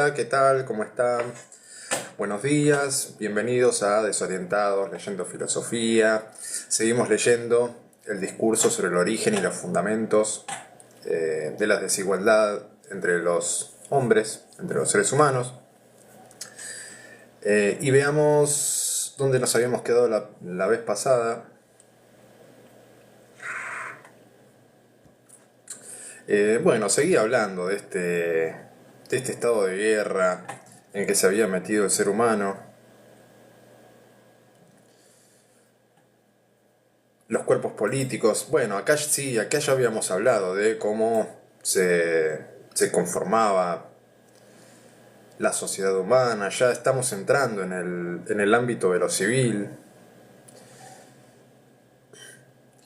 Hola, ¿qué tal? ¿Cómo están? Buenos días, bienvenidos a Desorientados leyendo filosofía. Seguimos leyendo el discurso sobre el origen y los fundamentos de la desigualdad entre los hombres, entre los seres humanos. Y veamos dónde nos habíamos quedado la vez pasada. Bueno, seguí hablando de este estado de guerra en el que se había metido el ser humano. Los cuerpos políticos. Bueno, acá ya habíamos hablado de cómo se conformaba la sociedad humana. Ya estamos entrando en el ámbito de lo civil.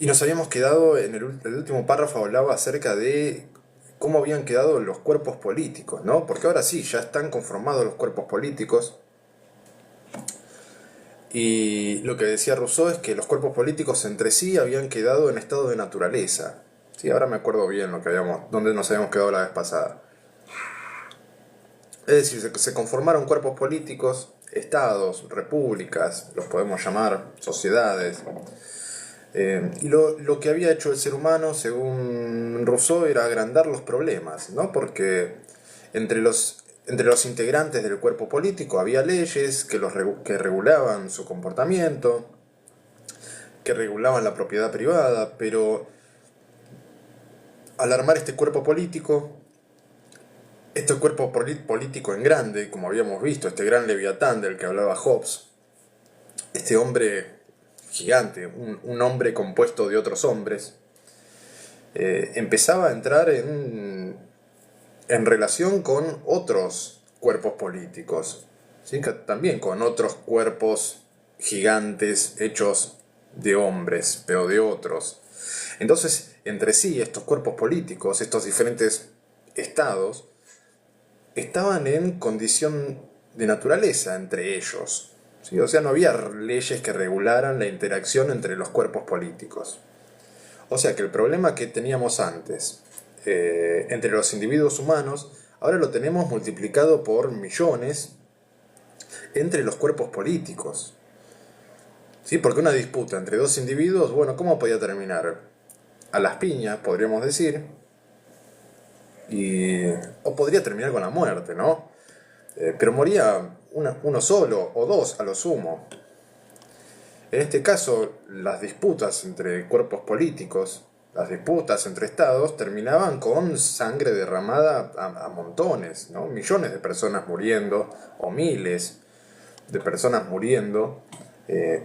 Y nos habíamos quedado, el último párrafo hablaba acerca de cómo habían quedado los cuerpos políticos, ¿no? Porque ahora sí, ya están conformados los cuerpos políticos. Y lo que decía Rousseau es que los cuerpos políticos entre sí habían quedado en estado de naturaleza. Sí, ahora me acuerdo bien dónde nos habíamos quedado la vez pasada. Es decir, se conformaron cuerpos políticos, estados, repúblicas, los podemos llamar sociedades. Y lo que había hecho el ser humano, según Rousseau, era agrandar los problemas, ¿no? Porque entre los integrantes del cuerpo político había leyes que regulaban su comportamiento, que regulaban la propiedad privada, pero al armar este cuerpo político en grande, como habíamos visto, este gran leviatán del que hablaba Hobbes, este hombre gigante, un hombre compuesto de otros hombres, empezaba a entrar en relación con otros cuerpos políticos, ¿sí? También con otros cuerpos gigantes hechos de hombres, pero de otros. Entonces, entre sí, estos cuerpos políticos, estos diferentes estados, estaban en condición de naturaleza entre ellos, ¿sí? O sea, no había leyes que regularan la interacción entre los cuerpos políticos. O sea que el problema que teníamos antes entre los individuos humanos, ahora lo tenemos multiplicado por millones entre los cuerpos políticos. ¿Sí? Porque una disputa entre dos individuos, bueno, ¿cómo podía terminar? A las piñas, podríamos decir. O podría terminar con la muerte, ¿no? Pero moría uno solo o dos a lo sumo. En este caso, las disputas entre cuerpos políticos, las disputas entre estados, terminaban con sangre derramada a montones, ¿no? Millones de personas muriendo, o miles de personas muriendo,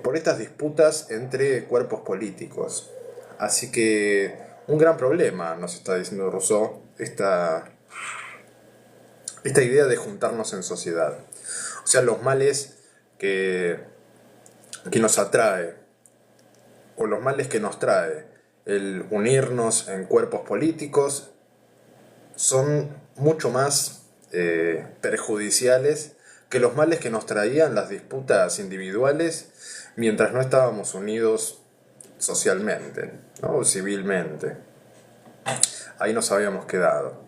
por estas disputas entre cuerpos políticos. Así que un gran problema, nos está diciendo Rousseau, esta idea de juntarnos en sociedad. O sea, los males que nos atrae, o los males que nos trae el unirnos en cuerpos políticos, son mucho más perjudiciales que los males que nos traían las disputas individuales mientras no estábamos unidos socialmente, ¿no? O civilmente. Ahí nos habíamos quedado.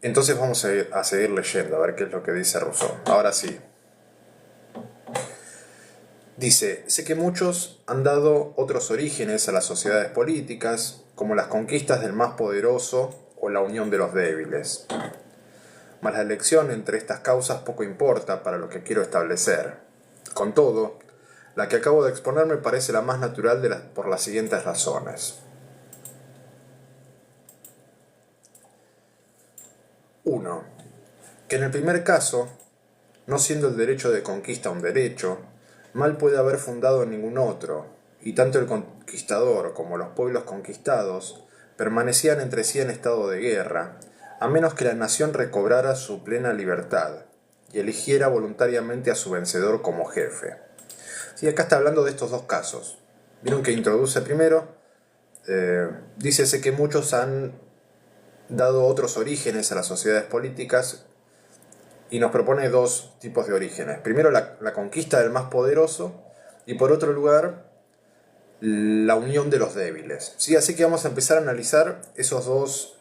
Entonces vamos a seguir leyendo, a ver qué es lo que dice Rousseau. Ahora sí. Dice, sé que muchos han dado otros orígenes a las sociedades políticas, como las conquistas del más poderoso o la unión de los débiles. Mas la elección entre estas causas poco importa para lo que quiero establecer. Con todo, la que acabo de exponer me parece la más natural por las siguientes razones. 1. Que en el primer caso, no siendo el derecho de conquista un derecho, mal puede haber fundado ningún otro, y tanto el conquistador como los pueblos conquistados permanecían entre sí en estado de guerra, a menos que la nación recobrara su plena libertad y eligiera voluntariamente a su vencedor como jefe. Sí, acá está hablando de estos dos casos. Vieron que introduce primero, dícese que muchos han dado otros orígenes a las sociedades políticas y nos propone dos tipos de orígenes. Primero la conquista del más poderoso y por otro lugar la unión de los débiles. ¿Sí? Así que vamos a empezar a analizar esos dos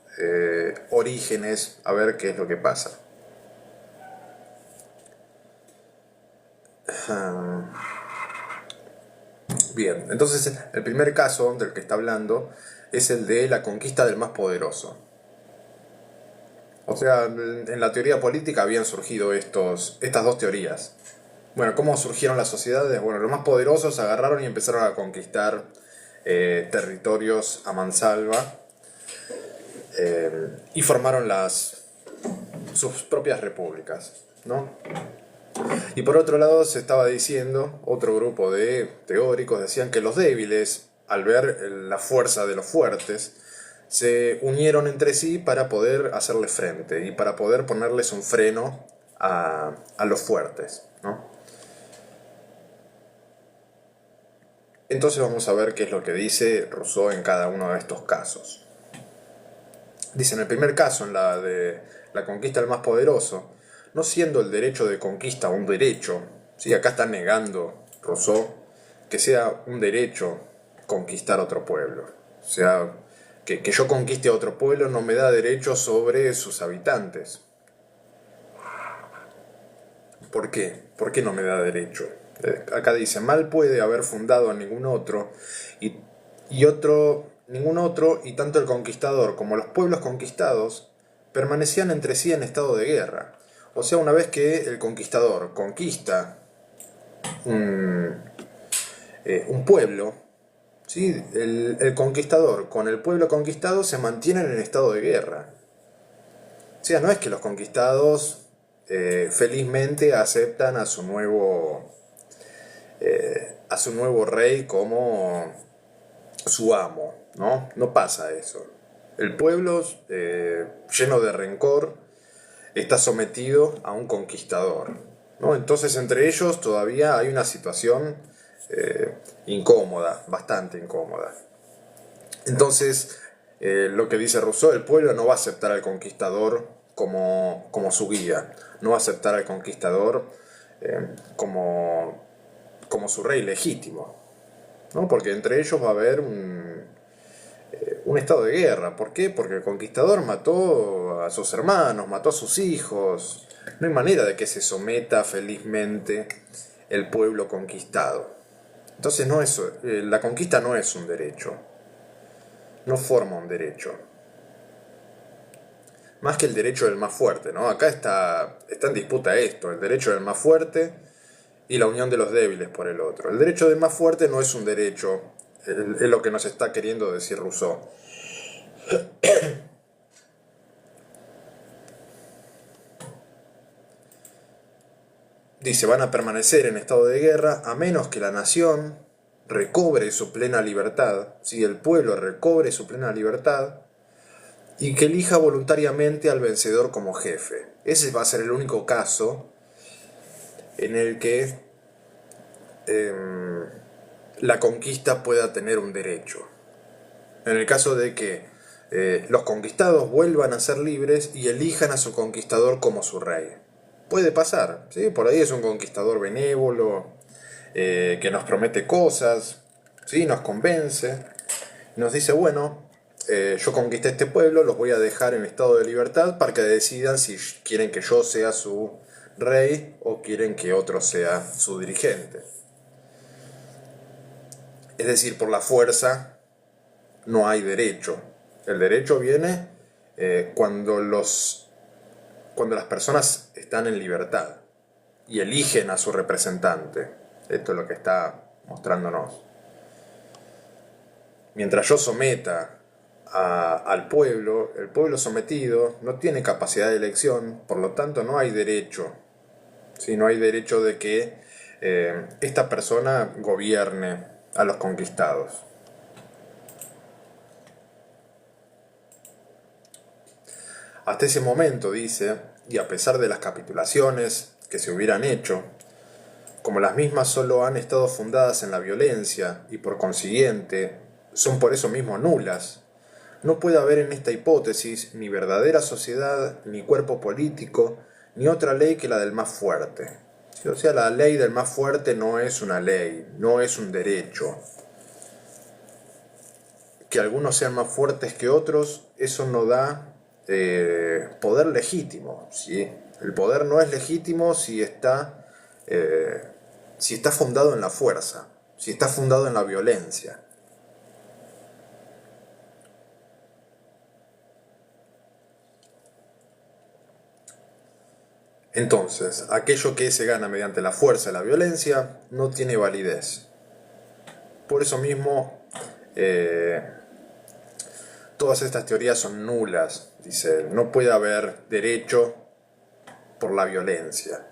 Orígenes, a ver qué es lo que pasa. Bien, entonces el primer caso del que está hablando es el de la conquista del más poderoso. O sea, en la teoría política habían surgido estas dos teorías. Bueno, ¿cómo surgieron las sociedades? Bueno, los más poderosos agarraron y empezaron a conquistar territorios a mansalva y formaron sus propias repúblicas, ¿no? Y por otro lado se estaba diciendo, otro grupo de teóricos decían que los débiles, al ver la fuerza de los fuertes, se unieron entre sí para poder hacerle frente y para poder ponerles un freno a los fuertes, ¿no? Entonces vamos a ver qué es lo que dice Rousseau en cada uno de estos casos. Dice, en el primer caso, en la de la conquista del más poderoso, no siendo el derecho de conquista un derecho, ¿sí? Acá está negando Rousseau que sea un derecho conquistar otro pueblo. O sea, que yo conquiste a otro pueblo no me da derecho sobre sus habitantes. ¿Por qué? ¿Por qué no me da derecho? Acá dice, mal puede haber fundado a ningún otro ningún otro, y tanto el conquistador como los pueblos conquistados permanecían entre sí en estado de guerra. O sea, una vez que el conquistador conquista un pueblo, ¿sí? El conquistador con el pueblo conquistado se mantienen en estado de guerra. O sea, no es que los conquistados felizmente aceptan a su nuevo rey como su amo, ¿no? No pasa eso. El pueblo, lleno de rencor, está sometido a un conquistador, ¿no? Entonces entre ellos todavía hay una situación incómoda, bastante incómoda. Entonces, lo que dice Rousseau, el pueblo no va a aceptar al conquistador como su guía, no va a aceptar al conquistador como su rey legítimo, ¿no? Porque entre ellos va a haber un estado de guerra. ¿Por qué? Porque el conquistador mató a sus hermanos, mató a sus hijos. No hay manera de que se someta felizmente el pueblo conquistado. Entonces la conquista no es un derecho, no forma un derecho. Más que el derecho del más fuerte, ¿no? Acá está en disputa esto, el derecho del más fuerte y la unión de los débiles por el otro. El derecho del más fuerte no es un derecho, es lo que nos está queriendo decir Rousseau. Dice, van a permanecer en estado de guerra a menos que la nación recobre su plena libertad, si el pueblo recobre su plena libertad, y que elija voluntariamente al vencedor como jefe. Ese va a ser el único caso en el que la conquista pueda tener un derecho. En el caso de que los conquistados vuelvan a ser libres y elijan a su conquistador como su rey. Puede pasar, ¿sí? Por ahí es un conquistador benévolo, que nos promete cosas, ¿sí? Nos convence, nos dice, bueno, yo conquisté este pueblo, los voy a dejar en estado de libertad para que decidan si quieren que yo sea su rey o quieren que otro sea su dirigente. Es decir, por la fuerza no hay derecho. El derecho viene cuando las personas están en libertad y eligen a su representante. Esto es lo que está mostrándonos. Mientras yo someta al pueblo, el pueblo sometido no tiene capacidad de elección, por lo tanto no hay derecho. ¿Sí? No hay derecho de que esta persona gobierne a los conquistados. Hasta ese momento, dice, y a pesar de las capitulaciones que se hubieran hecho, como las mismas solo han estado fundadas en la violencia y por consiguiente son por eso mismo nulas, no puede haber en esta hipótesis ni verdadera sociedad, ni cuerpo político, ni otra ley que la del más fuerte. O sea, la ley del más fuerte no es una ley, no es un derecho. que algunos sean más fuertes que otros, eso no da poder legítimo, ¿sí? El poder no es legítimo si está fundado en la fuerza, si está fundado en la violencia. Entonces, aquello que se gana mediante la fuerza y la violencia no tiene validez. Por eso mismo, todas estas teorías son nulas, dice él. No puede haber derecho por la violencia,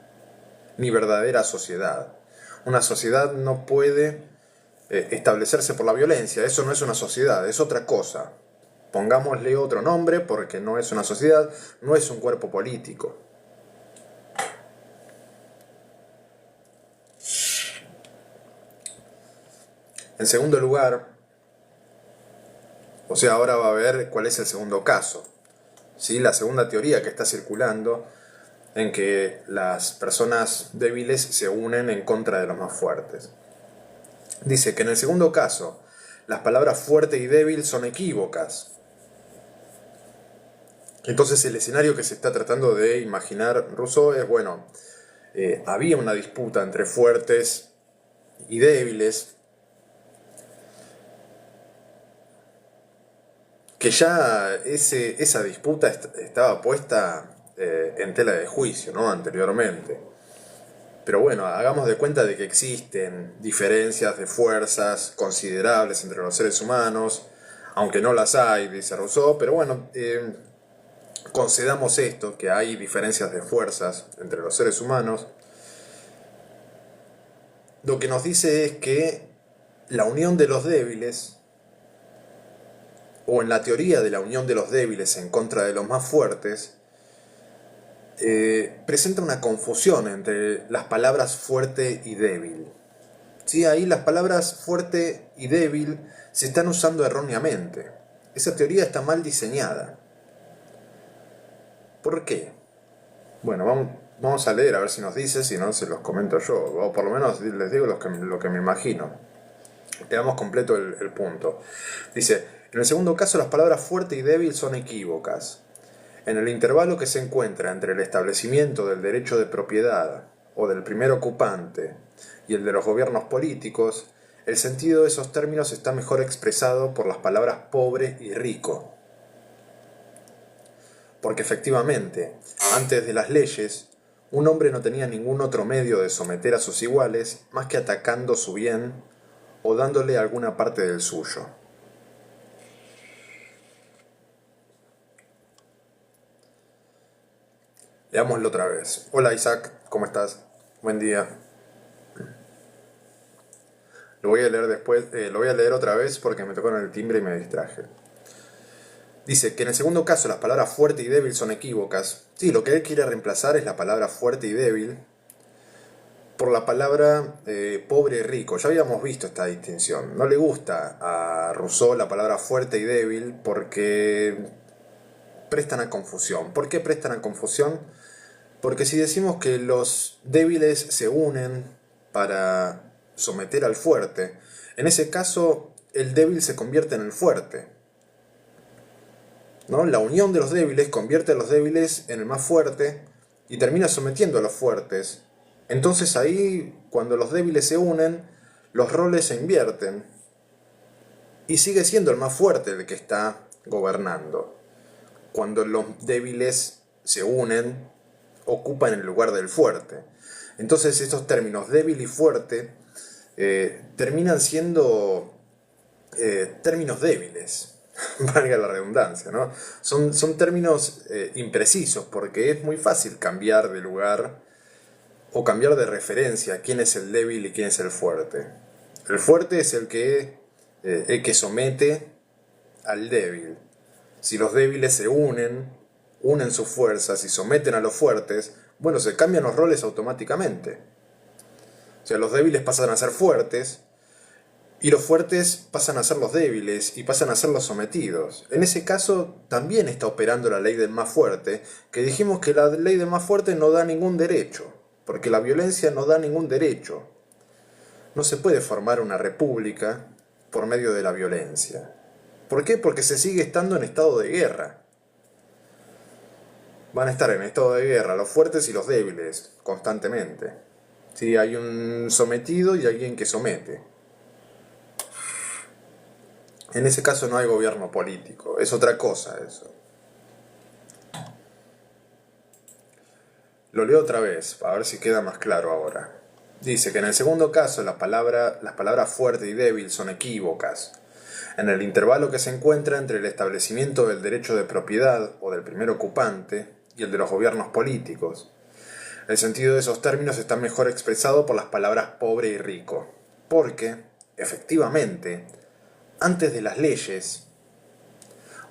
ni verdadera sociedad. Una sociedad no puede establecerse por la violencia. Eso no es una sociedad, es otra cosa. Pongámosle otro nombre porque no es una sociedad, no es un cuerpo político. En segundo lugar, o sea, ahora va a ver cuál es el segundo caso, ¿sí? La segunda teoría que está circulando en que las personas débiles se unen en contra de los más fuertes. Dice que en el segundo caso, las palabras fuerte y débil son equívocas. Entonces el escenario que se está tratando de imaginar Rousseau es, bueno, había una disputa entre fuertes y débiles, que ya esa disputa estaba puesta en tela de juicio, ¿no? Anteriormente. Pero bueno, hagamos de cuenta de que existen diferencias de fuerzas considerables entre los seres humanos, aunque no las hay, dice Rousseau, pero bueno, concedamos esto, que hay diferencias de fuerzas entre los seres humanos. Lo que nos dice es que la unión de los débiles, o en la teoría de la unión de los débiles en contra de los más fuertes, presenta una confusión entre las palabras fuerte y débil. ¿Sí? Ahí las palabras fuerte y débil se están usando erróneamente. Esa teoría está mal diseñada. ¿Por qué? Bueno, vamos a leer a ver si nos dice, si no se los comento yo, o por lo menos les digo lo que me imagino. Veamos completo el punto. Dice, en el segundo caso las palabras fuerte y débil son equívocas. En el intervalo que se encuentra entre el establecimiento del derecho de propiedad o del primer ocupante y el de los gobiernos políticos, el sentido de esos términos está mejor expresado por las palabras pobre y rico. Porque efectivamente, antes de las leyes, un hombre no tenía ningún otro medio de someter a sus iguales más que atacando su bien o dándole alguna parte del suyo. Leámoslo otra vez. Hola Isaac, ¿cómo estás? Buen día. Lo voy a leer después, lo voy a leer otra vez porque me tocó en el timbre y me distraje. Dice que en el segundo caso las palabras fuerte y débil son equívocas. Sí, lo que él quiere reemplazar es la palabra fuerte y débil por la palabra pobre y rico. Ya habíamos visto esta distinción. No le gusta a Rousseau la palabra fuerte y débil porque prestan a confusión. ¿Por qué prestan a confusión? Porque si decimos que los débiles se unen para someter al fuerte, en ese caso el débil se convierte en el fuerte, ¿no? La unión de los débiles convierte a los débiles en el más fuerte y termina sometiendo a los fuertes. Entonces ahí, cuando los débiles se unen, los roles se invierten y sigue siendo el más fuerte el que está gobernando. Cuando los débiles se unen, ocupan el lugar del fuerte. Entonces estos términos débil y fuerte terminan siendo términos débiles, valga la redundancia, ¿no? Son términos imprecisos porque es muy fácil cambiar de lugar o cambiar de referencia quién es el débil y quién es el fuerte. El fuerte es el que somete al débil. Si los débiles se unen sus fuerzas y someten a los fuertes, bueno, se cambian los roles automáticamente. O sea, los débiles pasan a ser fuertes y los fuertes pasan a ser los débiles y pasan a ser los sometidos. En ese caso también está operando la ley del más fuerte, que dijimos que la ley del más fuerte no da ningún derecho, porque la violencia no da ningún derecho. No se puede formar una república por medio de la violencia. ¿Por qué? Porque se sigue estando en estado de guerra. Van a estar en estado de guerra los fuertes y los débiles, constantemente. ¿Sí? Hay un sometido y alguien que somete. En ese caso no hay gobierno político, es otra cosa eso. Lo leo otra vez, para ver si queda más claro ahora. Dice que en el segundo caso las palabras fuerte y débil son equívocas. En el intervalo que se encuentra entre el establecimiento del derecho de propiedad o del primer ocupante y el de los gobiernos políticos. El sentido de esos términos está mejor expresado por las palabras pobre y rico, porque, efectivamente, antes de las leyes,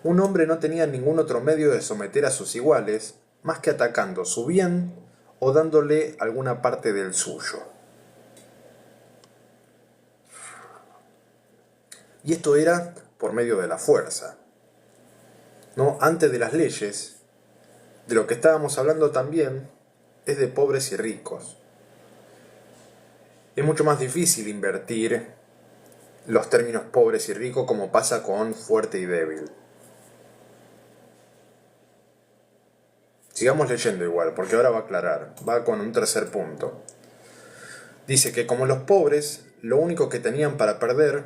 un hombre no tenía ningún otro medio de someter a sus iguales más que atacando su bien o dándole alguna parte del suyo. Y esto era por medio de la fuerza. ¿No? Antes de las leyes, de lo que estábamos hablando también es de pobres y ricos. Es mucho más difícil invertir los términos pobres y ricos como pasa con fuerte y débil. Sigamos leyendo igual, porque ahora va a aclarar, va con un tercer punto. Dice que como los pobres, lo único que tenían para perder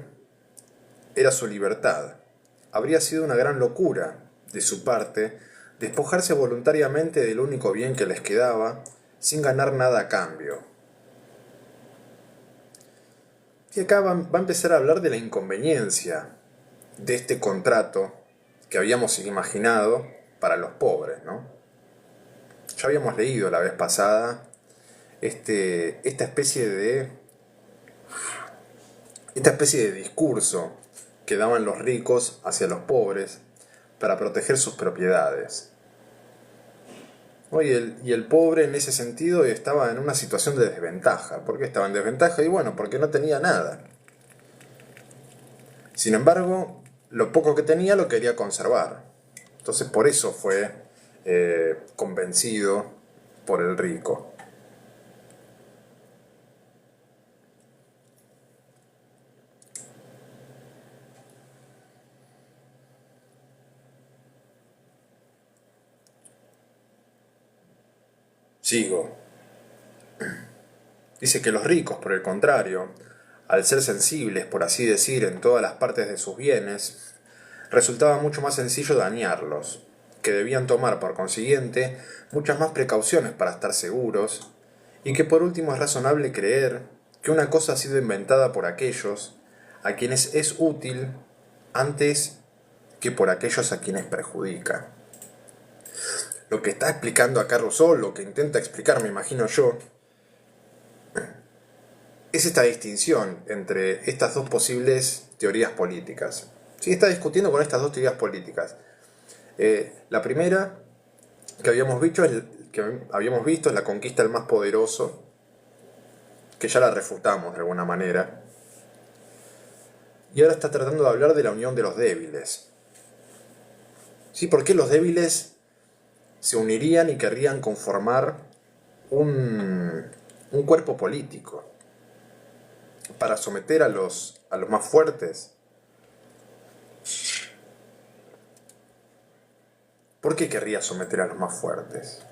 era su libertad. Habría sido una gran locura, de su parte, despojarse voluntariamente del único bien que les quedaba, sin ganar nada a cambio. Y acá va a empezar a hablar de la inconveniencia de este contrato que habíamos imaginado para los pobres, ¿no? Ya habíamos leído la vez pasada esta especie de discurso que daban los ricos hacia los pobres para proteger sus propiedades. Y el pobre en ese sentido estaba en una situación de desventaja. ¿Por qué estaba en desventaja? Y bueno, porque no tenía nada. Sin embargo, lo poco que tenía lo quería conservar. Entonces por eso fue convencido por el rico. Sigo. Dice que los ricos, por el contrario, al ser sensibles, por así decir, en todas las partes de sus bienes, resultaba mucho más sencillo dañarlos, que debían tomar, por consiguiente, muchas más precauciones para estar seguros, y que por último es razonable creer que una cosa ha sido inventada por aquellos a quienes es útil antes que por aquellos a quienes perjudica. Lo que está explicando acá Rousseau, lo que intenta explicar, me imagino yo, es esta distinción entre estas dos posibles teorías políticas. Sí, está discutiendo con estas dos teorías políticas. La primera que habíamos visto es la conquista del más poderoso, que ya la refutamos de alguna manera. Y ahora está tratando de hablar de la unión de los débiles. ¿Sí? ¿Por qué los débiles se unirían y querrían conformar un cuerpo político para someter a los más fuertes? ¿Por qué querría someter a los más fuertes?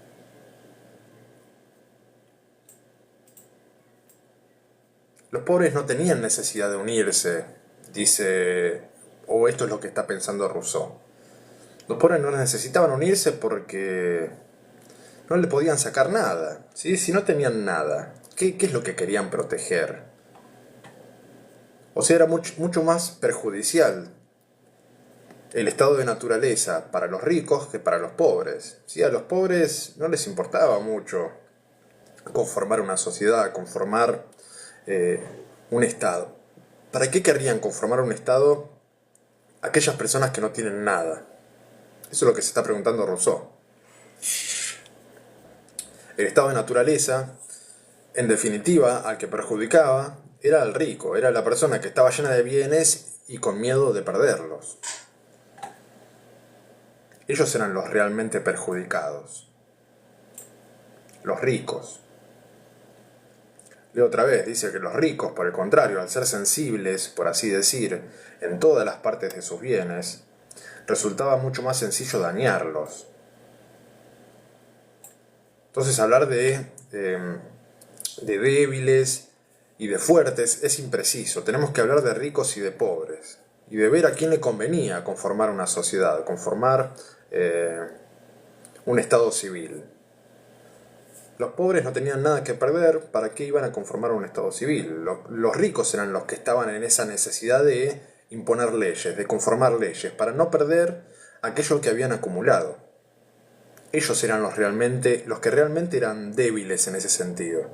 Los pobres no tenían necesidad de unirse, dice, o esto es lo que está pensando Rousseau. Los pobres no necesitaban unirse porque no le podían sacar nada, ¿sí? Si no tenían nada, ¿qué es lo que querían proteger? O sea, era mucho más perjudicial el estado de naturaleza para los ricos que para los pobres. ¿Sí? A los pobres no les importaba mucho conformar una sociedad, conformar un Estado. ¿Para qué querrían conformar un Estado aquellas personas que no tienen nada? Eso es lo que se está preguntando Rousseau. El estado de naturaleza, en definitiva, al que perjudicaba era al rico, era la persona que estaba llena de bienes y con miedo de perderlos. Ellos eran los realmente perjudicados. Los ricos. Leo otra vez, dice que los ricos, por el contrario, al ser sensibles, por así decir, en todas las partes de sus bienes, resultaba mucho más sencillo dañarlos. Entonces hablar de débiles y de fuertes es impreciso. Tenemos que hablar de ricos y de pobres. Y de ver a quién le convenía conformar una sociedad, conformar un estado civil. Los pobres no tenían nada que perder, ¿para qué iban a conformar un estado civil? Los ricos eran los que estaban en esa necesidad de imponer leyes, de conformar leyes, para no perder aquello que habían acumulado. Ellos eran los que realmente eran débiles en ese sentido.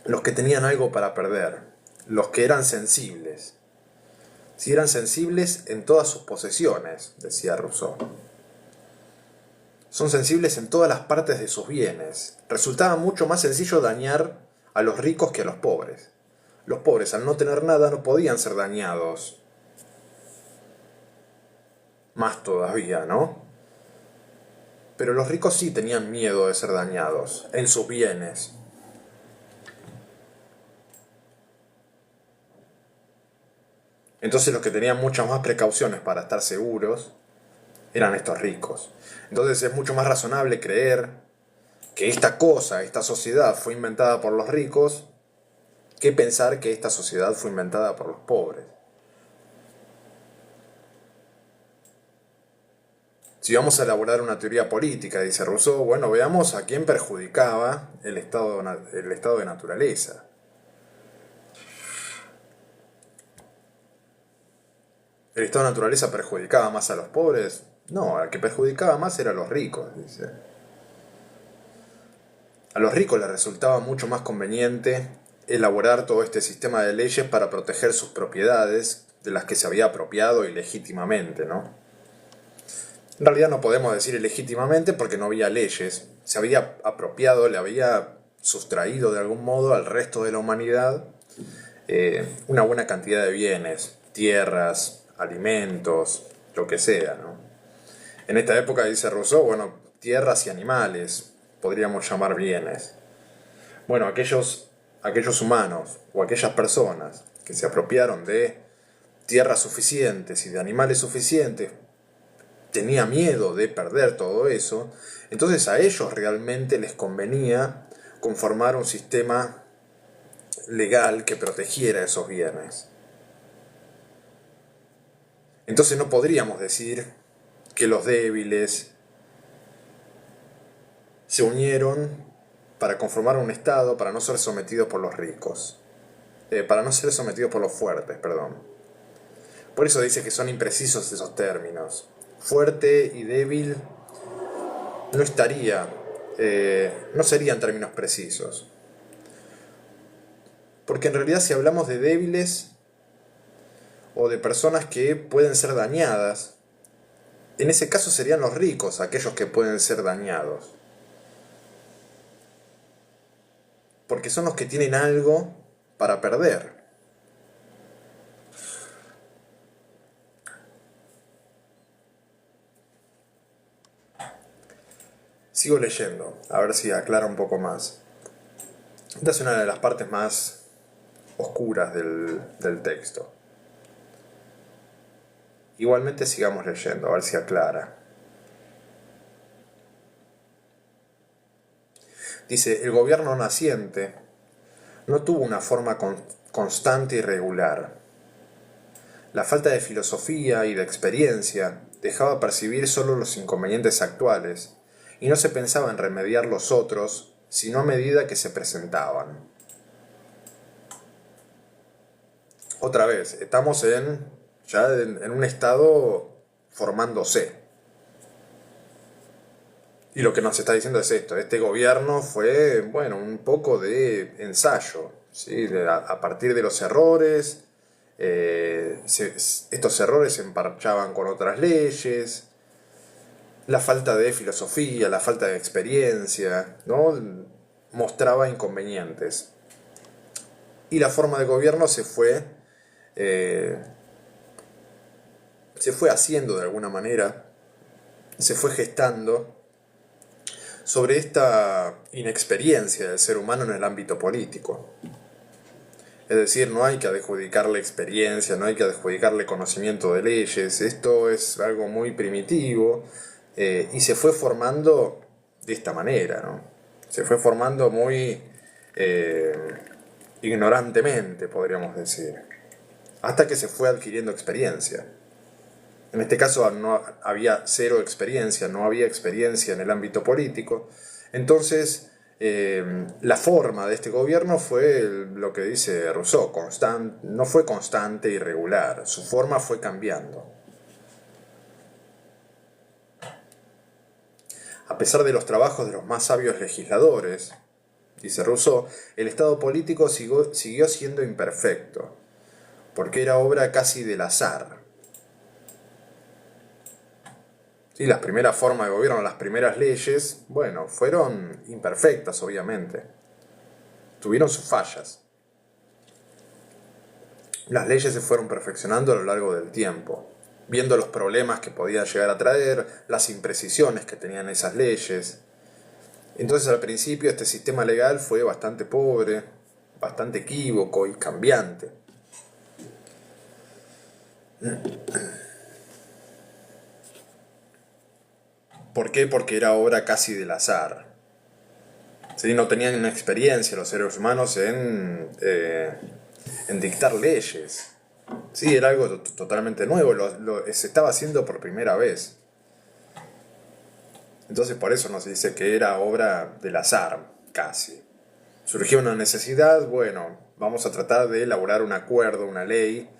Los que tenían algo para perder. Los que eran sensibles. Si eran sensibles en todas sus posesiones, decía Rousseau. Son sensibles en todas las partes de sus bienes. Resultaba mucho más sencillo dañar a los ricos que a los pobres. Los pobres, al no tener nada, no podían ser dañados. Más todavía, ¿no? Pero los ricos sí tenían miedo de ser dañados en sus bienes. Entonces los que tenían muchas más precauciones para estar seguros eran estos ricos. Entonces es mucho más razonable creer que esta sociedad fue inventada por los ricos, que pensar que esta sociedad fue inventada por los pobres. Si vamos a elaborar una teoría política, dice Rousseau, bueno, veamos a quién perjudicaba el estado de naturaleza. ¿El estado de naturaleza perjudicaba más a los pobres? No, al que perjudicaba más era a los ricos, dice. A los ricos les resultaba mucho más conveniente elaborar todo este sistema de leyes para proteger sus propiedades de las que se había apropiado ilegítimamente, ¿no? En realidad no podemos decir ilegítimamente porque no había leyes. Se había apropiado, le había sustraído de algún modo al resto de la humanidad una buena cantidad de bienes, tierras, alimentos, lo que sea, ¿no? En esta época, dice Rousseau, bueno, tierras y animales podríamos llamar bienes. Bueno, aquellos humanos o aquellas personas que se apropiaron de tierras suficientes y de animales suficientes, tenía miedo de perder todo eso, entonces a ellos realmente les convenía conformar un sistema legal que protegiera esos bienes. Entonces no podríamos decir que los débiles se unieron para conformar un estado para no ser sometidos por los ricos. Para no ser sometidos por los fuertes, perdón. Por eso dice que son imprecisos esos términos. Fuerte y débil no serían términos precisos. Porque en realidad si hablamos de débiles o de personas que pueden ser dañadas, en ese caso serían los ricos aquellos que pueden ser dañados. Porque son los que tienen algo para perder. Sigo leyendo, a ver si aclara un poco más. Esta es una de las partes más oscuras del texto. Igualmente sigamos leyendo, a ver si aclara. Dice, el gobierno naciente no tuvo una forma constante y regular. La falta de filosofía y de experiencia dejaba percibir solo los inconvenientes actuales, y no se pensaba en remediar los otros, sino a medida que se presentaban. Otra vez, estamos ya en un estado formándose. Y lo que nos está diciendo es esto, este gobierno fue, bueno, un poco de ensayo, ¿sí? A partir de los errores, estos errores se emparchaban con otras leyes, la falta de filosofía, la falta de experiencia, ¿no? Mostraba inconvenientes. Y la forma de gobierno se fue haciendo de alguna manera, se fue gestando sobre esta inexperiencia del ser humano en el ámbito político. Es decir, no hay que adjudicarle experiencia, no hay que adjudicarle conocimiento de leyes, esto es algo muy primitivo y se fue formando de esta manera, ¿no? Se fue formando muy eh, ignorantemente, podríamos decir, hasta que se fue adquiriendo experiencia. En este caso no había cero experiencia, no había experiencia en el ámbito político. Entonces, la forma de este gobierno fue lo que dice Rousseau, no fue constante y regular, su forma fue cambiando. A pesar de los trabajos de los más sabios legisladores, dice Rousseau, el Estado político siguió siendo imperfecto, porque era obra casi del azar. Sí, las primeras formas de gobierno, las primeras leyes, bueno, fueron imperfectas, obviamente. Tuvieron sus fallas. Las leyes se fueron perfeccionando a lo largo del tiempo, viendo los problemas que podían llegar a traer, las imprecisiones que tenían esas leyes. Entonces al principio este sistema legal fue bastante pobre, bastante equívoco y cambiante. ¿Por qué? Porque era obra casi del azar. ¿Sí? No tenían experiencia los seres humanos en dictar leyes. Sí, era algo totalmente nuevo, se estaba haciendo por primera vez. Entonces por eso nos dice que era obra del azar, casi. Surgió una necesidad, bueno, vamos a tratar de elaborar un acuerdo, una ley,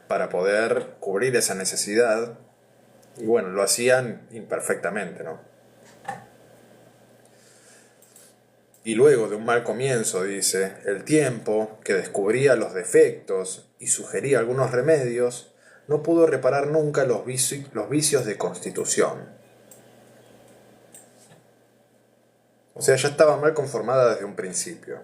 para poder cubrir esa necesidad. Y bueno, lo hacían imperfectamente, ¿no? Y luego de un mal comienzo, dice, el tiempo, que descubría los defectos y sugería algunos remedios, no pudo reparar nunca los vicios de constitución. O sea, ya estaba mal conformada desde un principio.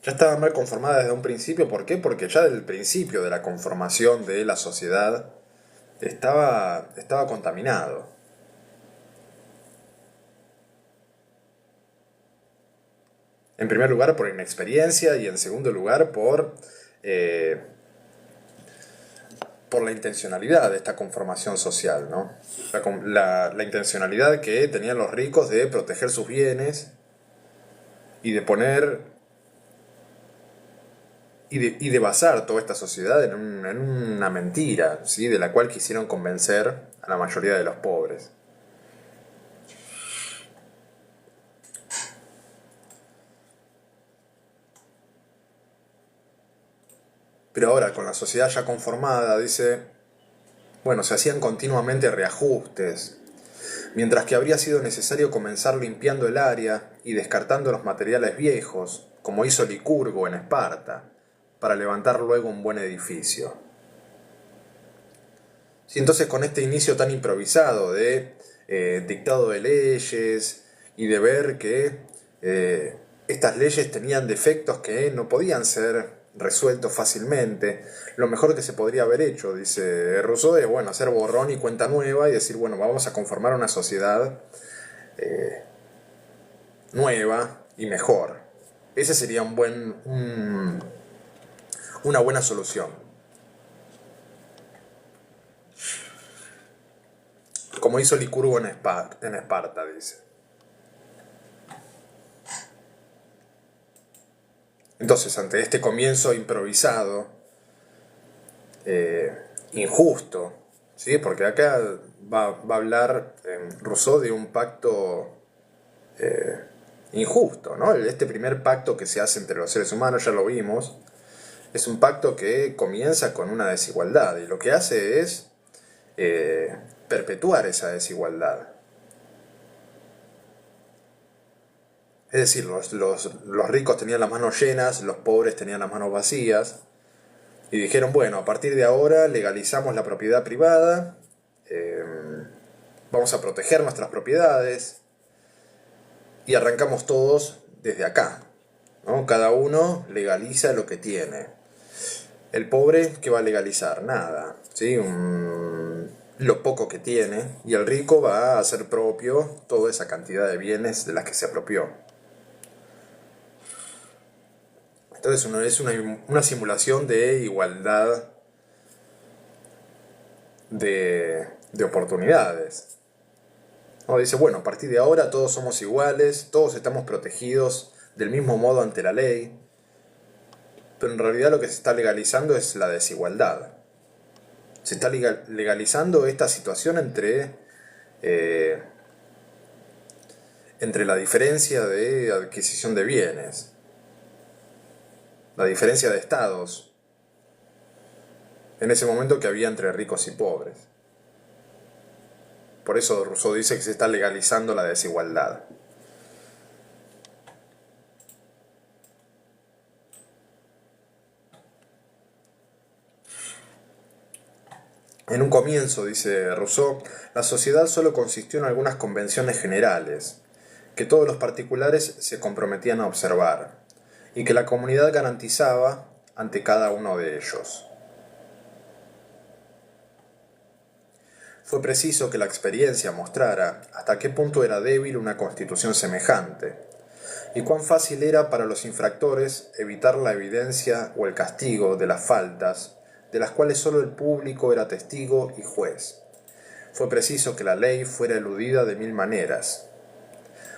Ya estaba mal conformada desde un principio, ¿por qué? Porque ya desde el principio de la conformación de la sociedad estaba contaminado. En primer lugar por inexperiencia y en segundo lugar por la intencionalidad de esta conformación social, ¿no? La intencionalidad que tenían los ricos de proteger sus bienes y de poner y de basar toda esta sociedad en una mentira, ¿sí? De la cual quisieron convencer a la mayoría de los pobres. Pero ahora, con la sociedad ya conformada, dice, bueno, se hacían continuamente reajustes, mientras que habría sido necesario comenzar limpiando el área y descartando los materiales viejos, como hizo Licurgo en Esparta, para levantar luego un buen edificio. Sí, entonces con este inicio tan improvisado de dictado de leyes y de ver que estas leyes tenían defectos que no podían ser resueltos fácilmente, lo mejor que se podría haber hecho, dice Rousseau, es bueno, hacer borrón y cuenta nueva y decir, bueno, vamos a conformar una sociedad nueva y mejor. Ese sería una buena solución. Como hizo Licurgo en Esparta, dice. Entonces, ante este comienzo improvisado, injusto, ¿sí? Porque acá va a hablar Rousseau de un pacto injusto, ¿no? Este primer pacto que se hace entre los seres humanos, ya lo vimos, es un pacto que comienza con una desigualdad y lo que hace es perpetuar esa desigualdad. Es decir, los ricos tenían las manos llenas, los pobres tenían las manos vacías. Y dijeron, bueno, a partir de ahora legalizamos la propiedad privada, vamos a proteger nuestras propiedades y arrancamos todos desde acá, ¿no? Cada uno legaliza lo que tiene. El pobre, ¿qué va a legalizar? Nada, ¿sí? lo poco que tiene, y el rico va a hacer propio toda esa cantidad de bienes de las que se apropió. Entonces es una simulación de igualdad de oportunidades. ¿No? Dice, bueno, a partir de ahora todos somos iguales, todos estamos protegidos del mismo modo ante la ley, pero en realidad lo que se está legalizando es la desigualdad. Se está legalizando esta situación entre la diferencia de adquisición de bienes, la diferencia de estados, en ese momento que había entre ricos y pobres. Por eso Rousseau dice que se está legalizando la desigualdad. En un comienzo, dice Rousseau, la sociedad solo consistió en algunas convenciones generales, que todos los particulares se comprometían a observar, y que la comunidad garantizaba ante cada uno de ellos. Fue preciso que la experiencia mostrara hasta qué punto era débil una constitución semejante, y cuán fácil era para los infractores evitar la evidencia o el castigo de las faltas, de las cuales sólo el público era testigo y juez. Fue preciso que la ley fuera eludida de mil maneras.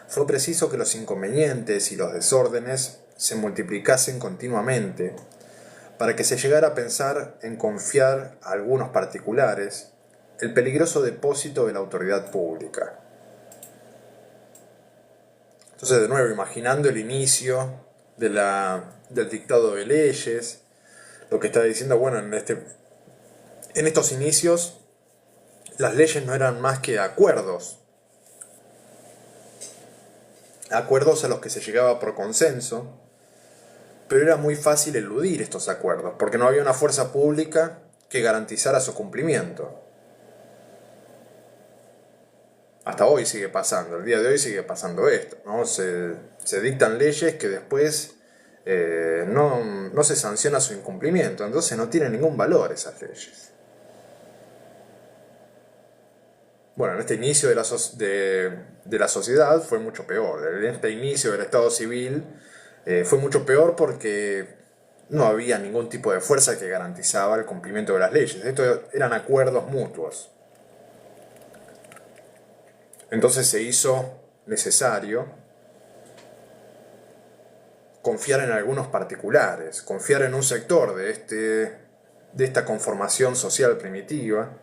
Fue preciso que los inconvenientes y los desórdenes se multiplicasen continuamente, para que se llegara a pensar en confiar a algunos particulares el peligroso depósito de la autoridad pública. Entonces, de nuevo, imaginando el inicio del dictado de leyes, lo que está diciendo, bueno, en estos inicios las leyes no eran más que acuerdos a los que se llegaba por consenso, pero era muy fácil eludir estos acuerdos, porque no había una fuerza pública que garantizara su cumplimiento. Hasta hoy sigue pasando, el día de hoy sigue pasando esto, ¿no? Se dictan leyes que después no se sanciona su incumplimiento, entonces no tienen ningún valor esas leyes. Bueno, en este inicio de la sociedad fue mucho peor. En este inicio del Estado civil fue mucho peor porque no había ningún tipo de fuerza que garantizaba el cumplimiento de las leyes. Estos eran acuerdos mutuos. Entonces se hizo necesario confiar en algunos particulares, confiar en un sector de esta conformación social primitiva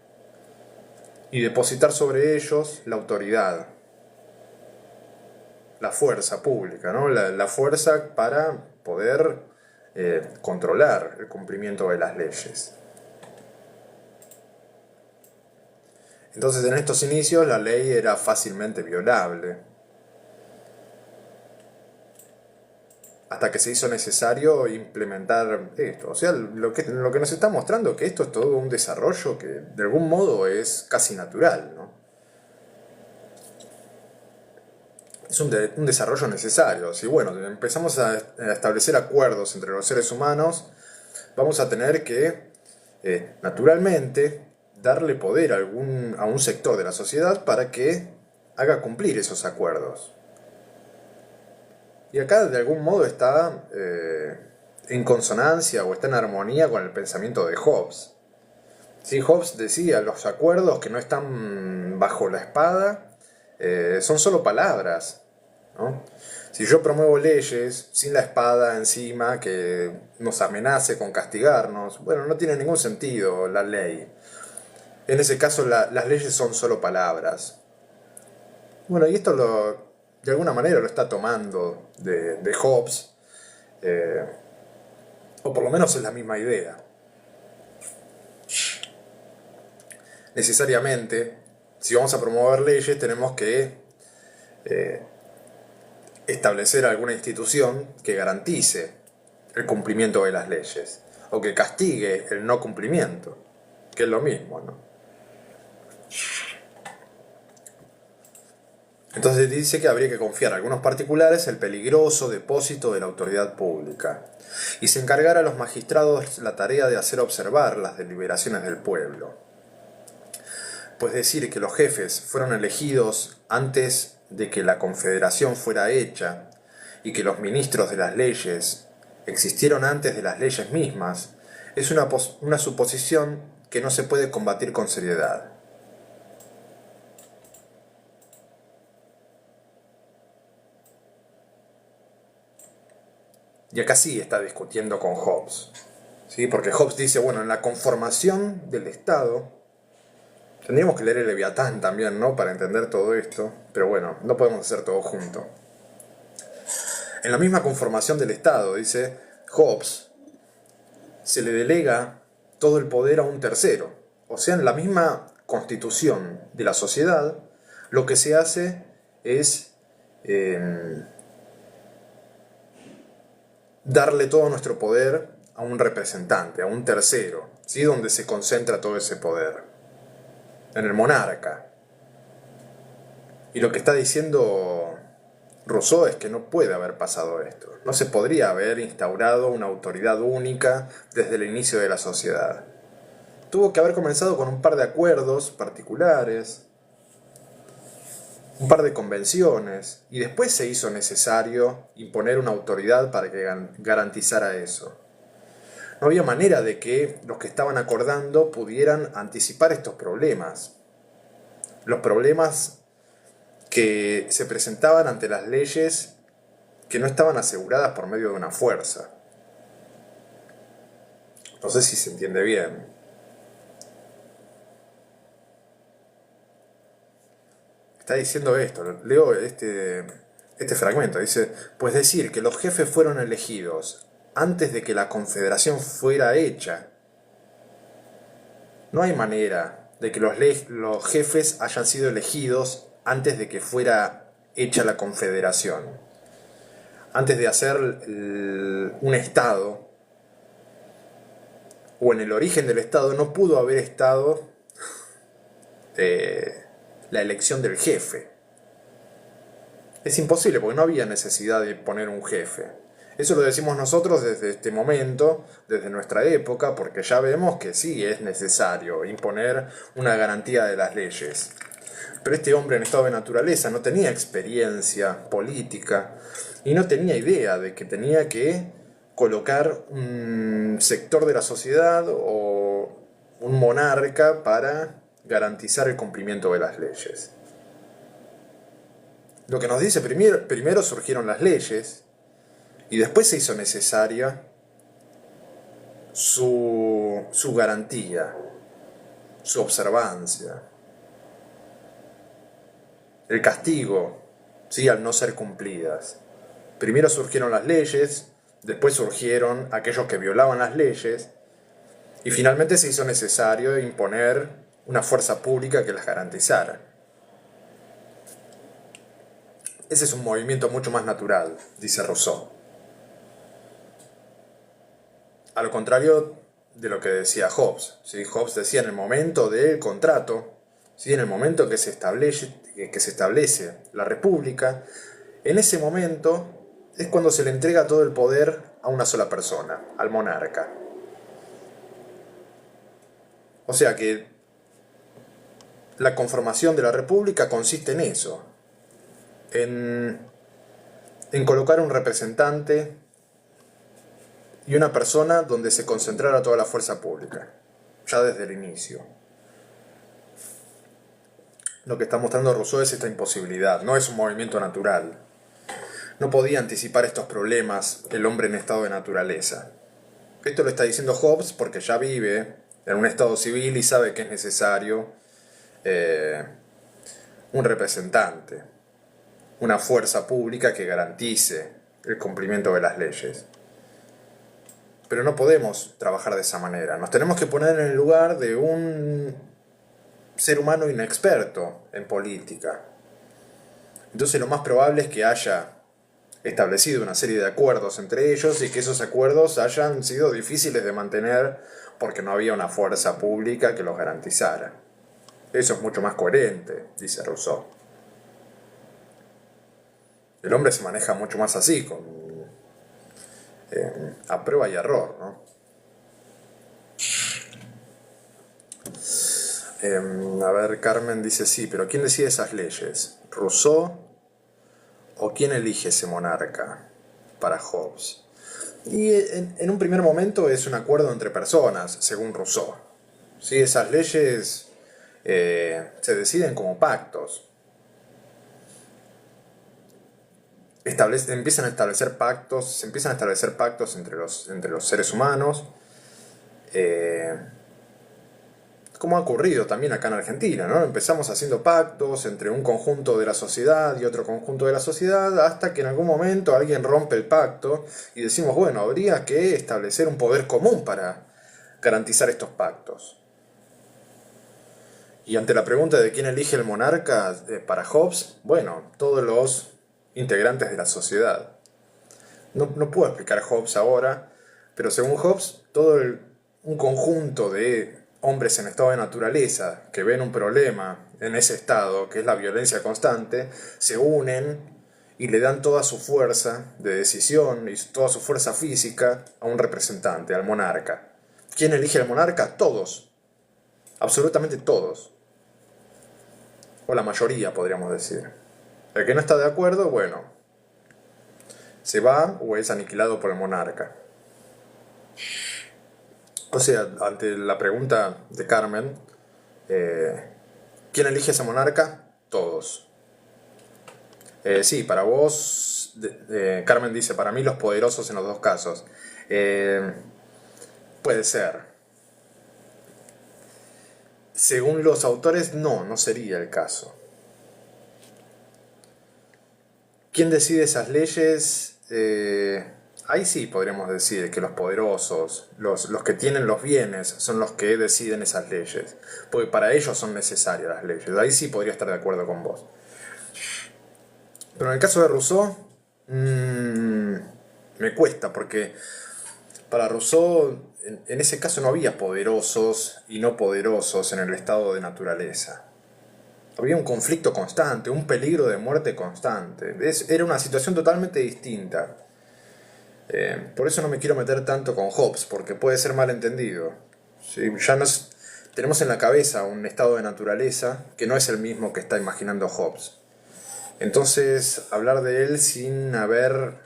y depositar sobre ellos la autoridad, la fuerza pública, ¿no? La fuerza para poder controlar el cumplimiento de las leyes. Entonces, en estos inicios la ley era fácilmente violable, hasta que se hizo necesario implementar esto. O sea, lo que nos está mostrando es que esto es todo un desarrollo que de algún modo es casi natural, ¿no? Es un desarrollo necesario. Si bueno, empezamos a establecer acuerdos entre los seres humanos, vamos a tener que, naturalmente, darle poder a un sector de la sociedad para que haga cumplir esos acuerdos. Y acá de algún modo está en consonancia o está en armonía con el pensamiento de Hobbes. Sí, Hobbes decía, los acuerdos que no están bajo la espada son solo palabras, ¿no? Si yo promuevo leyes sin la espada encima que nos amenace con castigarnos, bueno, no tiene ningún sentido la ley. En ese caso las leyes son solo palabras. Bueno, y esto de alguna manera lo está tomando de Hobbes, o por lo menos es la misma idea. Necesariamente, si vamos a promover leyes, tenemos que establecer alguna institución que garantice el cumplimiento de las leyes, o que castigue el no cumplimiento, que es lo mismo, ¿no? Entonces dice que habría que confiar a algunos particulares el peligroso depósito de la autoridad pública y se encargara a los magistrados la tarea de hacer observar las deliberaciones del pueblo. pues decir que los jefes fueron elegidos antes de que la confederación fuera hecha y que los ministros de las leyes existieron antes de las leyes mismas, es una suposición que no se puede combatir con seriedad. Y acá sí está discutiendo con Hobbes, ¿sí? Porque Hobbes dice, bueno, en la conformación del Estado, tendríamos que leer el Leviatán también, ¿no? Para entender todo esto, pero bueno, no podemos hacer todo junto. En la misma conformación del Estado, dice Hobbes, se le delega todo el poder a un tercero. O sea, en la misma constitución de la sociedad, lo que se hace es darle todo nuestro poder a un representante, a un tercero, ¿sí? Donde se concentra todo ese poder, en el monarca. Y lo que está diciendo Rousseau es que no puede haber pasado esto. No se podría haber instaurado una autoridad única desde el inicio de la sociedad. Tuvo que haber comenzado con un par de acuerdos particulares, un par de convenciones, y después se hizo necesario imponer una autoridad para que garantizara eso. No había manera de que los que estaban acordando pudieran anticipar estos problemas. Los problemas que se presentaban ante las leyes que no estaban aseguradas por medio de una fuerza. No sé si se entiende bien. Está diciendo esto, leo este fragmento, dice, pues decir que los jefes fueron elegidos antes de que la confederación fuera hecha, no hay manera de que los jefes hayan sido elegidos antes de que fuera hecha la confederación. Antes de hacer un Estado, o en el origen del Estado, no pudo haber estado la elección del jefe. Es imposible porque no había necesidad de poner un jefe. Eso lo decimos nosotros desde este momento, desde nuestra época, porque ya vemos que sí es necesario imponer una garantía de las leyes. Pero este hombre en estado de naturaleza no tenía experiencia política y no tenía idea de que tenía que colocar un sector de la sociedad o un monarca para garantizar el cumplimiento de las leyes. Lo que nos dice, primero surgieron las leyes y después se hizo necesaria su garantía, su observancia, el castigo, ¿sí? Al no ser cumplidas. Primero surgieron las leyes, después surgieron aquellos que violaban las leyes y finalmente se hizo necesario imponer una fuerza pública que las garantizara. Ese es un movimiento mucho más natural, dice Rousseau. A lo contrario de lo que decía Hobbes. ¿Sí? Hobbes decía en el momento del contrato, ¿sí? En el momento que se establece la república, en ese momento es cuando se le entrega todo el poder a una sola persona, al monarca. O sea que la conformación de la república consiste en eso, en colocar un representante y una persona donde se concentrara toda la fuerza pública, ya desde el inicio. Lo que está mostrando Rousseau es esta imposibilidad, no es un movimiento natural. No podía anticipar estos problemas el hombre en estado de naturaleza. Esto lo está diciendo Hobbes porque ya vive en un estado civil y sabe que es necesario un representante, una fuerza pública que garantice el cumplimiento de las leyes. Pero no podemos trabajar de esa manera. Nos tenemos que poner en el lugar de un ser humano inexperto en política. Entonces lo más probable es que haya establecido una serie de acuerdos entre ellos y que esos acuerdos hayan sido difíciles de mantener porque no había una fuerza pública que los garantizara. Eso es mucho más coherente, dice Rousseau. El hombre se maneja mucho más así, a prueba y error, ¿no? A ver, Carmen dice sí, pero ¿quién decide esas leyes? ¿Rousseau o quién elige ese monarca para Hobbes? Y en un primer momento es un acuerdo entre personas, según Rousseau. ¿Sí? Esas leyes se deciden como pactos. Empiezan a establecer pactos, se empiezan a establecer pactos entre los seres humanos, eh, como ha ocurrido también acá en Argentina, ¿no? Empezamos haciendo pactos entre un conjunto de la sociedad y otro conjunto de la sociedad, hasta que en algún momento alguien rompe el pacto y decimos, bueno, habría que establecer un poder común para garantizar estos pactos. Y ante la pregunta de quién elige el monarca para Hobbes, bueno, todos los integrantes de la sociedad. No puedo explicar Hobbes ahora, pero según Hobbes, un conjunto de hombres en estado de naturaleza que ven un problema en ese estado, que es la violencia constante, se unen y le dan toda su fuerza de decisión y toda su fuerza física a un representante, al monarca. ¿Quién elige al monarca? Todos. Absolutamente todos. O la mayoría, podríamos decir. El que no está de acuerdo, bueno, se va o es aniquilado por el monarca. O sea, ante la pregunta de Carmen, ¿quién elige a ese monarca? Todos. Sí, para vos, Carmen dice, para mí los poderosos en los dos casos. Puede ser. Según los autores, no sería el caso. ¿Quién decide esas leyes? Ahí sí podríamos decir que los poderosos, los que tienen los bienes, son los que deciden esas leyes. Porque para ellos son necesarias las leyes. Ahí sí podría estar de acuerdo con vos. Pero en el caso de Rousseau, me cuesta, porque para Rousseau, en ese caso no había poderosos y no poderosos en el estado de naturaleza. Había un conflicto constante, un peligro de muerte constante. Era una situación totalmente distinta. Por eso no me quiero meter tanto con Hobbes, porque puede ser malentendido. ¿Sí? Tenemos en la cabeza un estado de naturaleza que no es el mismo que está imaginando Hobbes. Entonces, hablar de él sin haberlo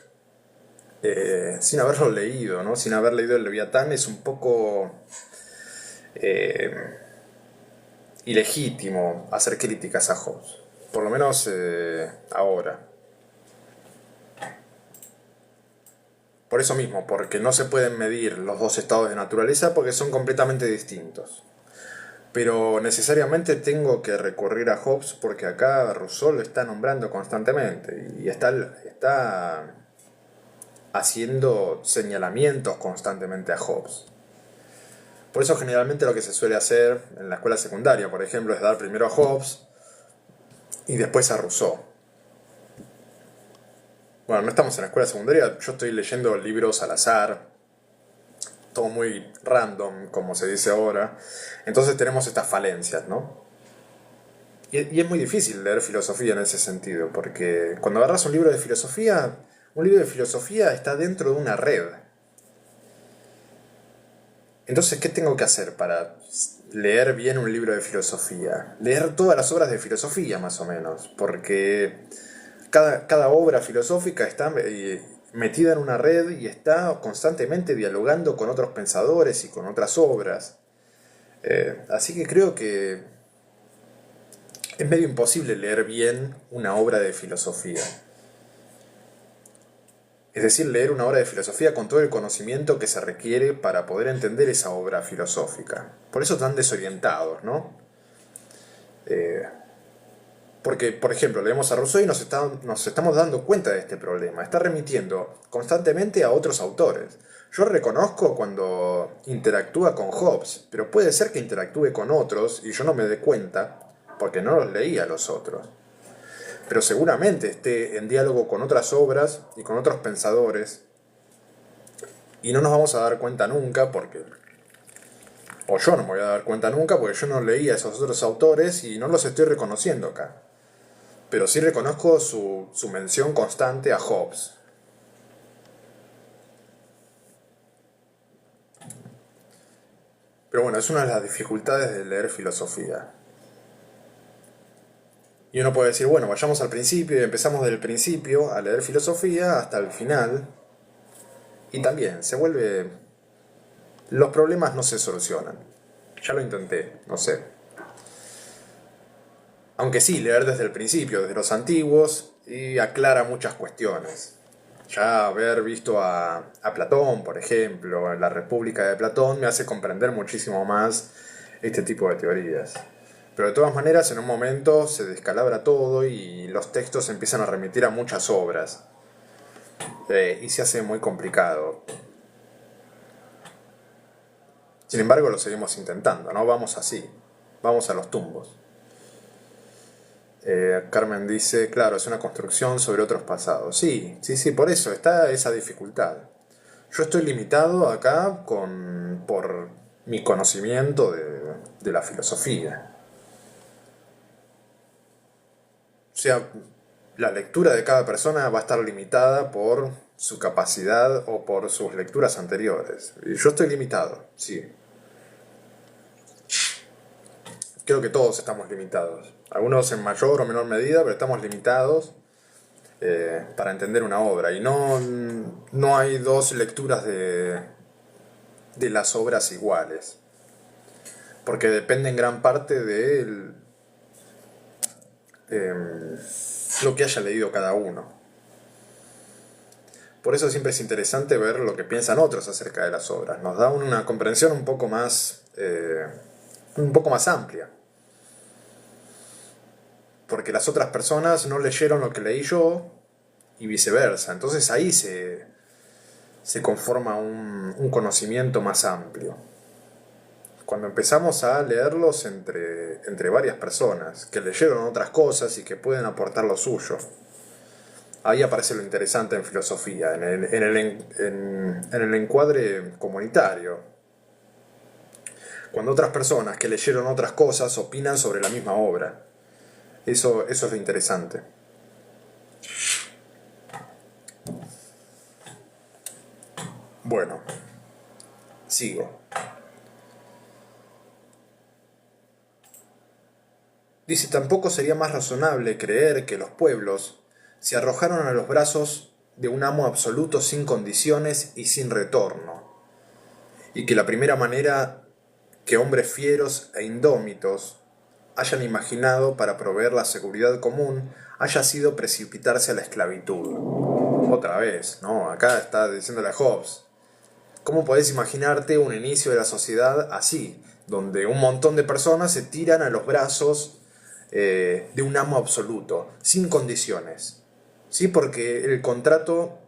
leído, ¿no? Sin haber leído el Leviatán es un poco ilegítimo hacer críticas a Hobbes. Por lo menos ahora. Por eso mismo, porque no se pueden medir los dos estados de naturaleza porque son completamente distintos. Pero necesariamente tengo que recurrir a Hobbes porque acá Rousseau lo está nombrando constantemente y está haciendo señalamientos constantemente a Hobbes. Por eso generalmente lo que se suele hacer en la escuela secundaria, por ejemplo, es dar primero a Hobbes y después a Rousseau. Bueno, no estamos en la escuela secundaria, yo estoy leyendo libros al azar, todo muy random, como se dice ahora. Entonces tenemos estas falencias, ¿no? Y es muy difícil leer filosofía en ese sentido, porque cuando agarras un libro de filosofía está dentro de una red. Entonces, ¿qué tengo que hacer para leer bien un libro de filosofía? Leer todas las obras de filosofía, más o menos, porque cada obra filosófica está metida en una red y está constantemente dialogando con otros pensadores y con otras obras. Así que creo que es medio imposible leer bien una obra de filosofía. Es decir, leer una obra de filosofía con todo el conocimiento que se requiere para poder entender esa obra filosófica. Por eso están desorientados, ¿no? Porque, por ejemplo, leemos a Rousseau y nos estamos dando cuenta de este problema. Está remitiendo constantemente a otros autores. Yo reconozco cuando interactúa con Hobbes, pero puede ser que interactúe con otros y yo no me dé cuenta porque no los leí a los otros. Pero seguramente esté en diálogo con otras obras y con otros pensadores y no nos vamos a dar cuenta nunca porque... O yo no me voy a dar cuenta nunca porque yo no leí a esos otros autores y no los estoy reconociendo acá. Pero sí reconozco su mención constante a Hobbes. Pero bueno, es una de las dificultades de leer filosofía. Y uno puede decir, bueno, vayamos al principio y empezamos del principio a leer filosofía hasta el final. Y también se vuelve... Los problemas no se solucionan. Ya lo intenté, no sé. Aunque sí, leer desde el principio, desde los antiguos, y aclara muchas cuestiones. Ya haber visto a Platón, por ejemplo, en la República de Platón, me hace comprender muchísimo más este tipo de teorías. Pero de todas maneras, en un momento se descalabra todo y los textos empiezan a remitir a muchas obras. Y se hace muy complicado. Sin embargo, lo seguimos intentando, ¿no? Vamos así, vamos a los tumbos. Carmen dice, claro, es una construcción sobre otros pasados. Sí, sí, sí, por eso está esa dificultad. Yo estoy limitado acá por mi conocimiento de la filosofía. O sea, la lectura de cada persona va a estar limitada por su capacidad o por sus lecturas anteriores. Y yo estoy limitado, sí. Creo que todos estamos limitados. Algunos en mayor o menor medida, pero estamos limitados para entender una obra. Y no hay dos lecturas de las obras iguales. Porque depende en gran parte de lo que haya leído cada uno. Por eso siempre es interesante ver lo que piensan otros acerca de las obras. Nos da una comprensión un poco más amplia. Porque las otras personas no leyeron lo que leí yo y viceversa. Entonces ahí se conforma un conocimiento más amplio. Cuando empezamos a leerlos entre varias personas que leyeron otras cosas y que pueden aportar lo suyo, ahí aparece lo interesante en filosofía, en el encuadre comunitario. Cuando otras personas que leyeron otras cosas opinan sobre la misma obra. Eso es lo interesante. Bueno, sigo. Dice, tampoco sería más razonable creer que los pueblos se arrojaron a los brazos de un amo absoluto sin condiciones y sin retorno, y que la primera manera que hombres fieros e indómitos hayan imaginado para proveer la seguridad común haya sido precipitarse a la esclavitud. Otra vez, ¿no? Acá está diciéndole a Hobbes, ¿cómo podés imaginarte un inicio de la sociedad así, donde un montón de personas se tiran a los brazos de un amo absoluto, sin condiciones? ¿Sí? Porque el contrato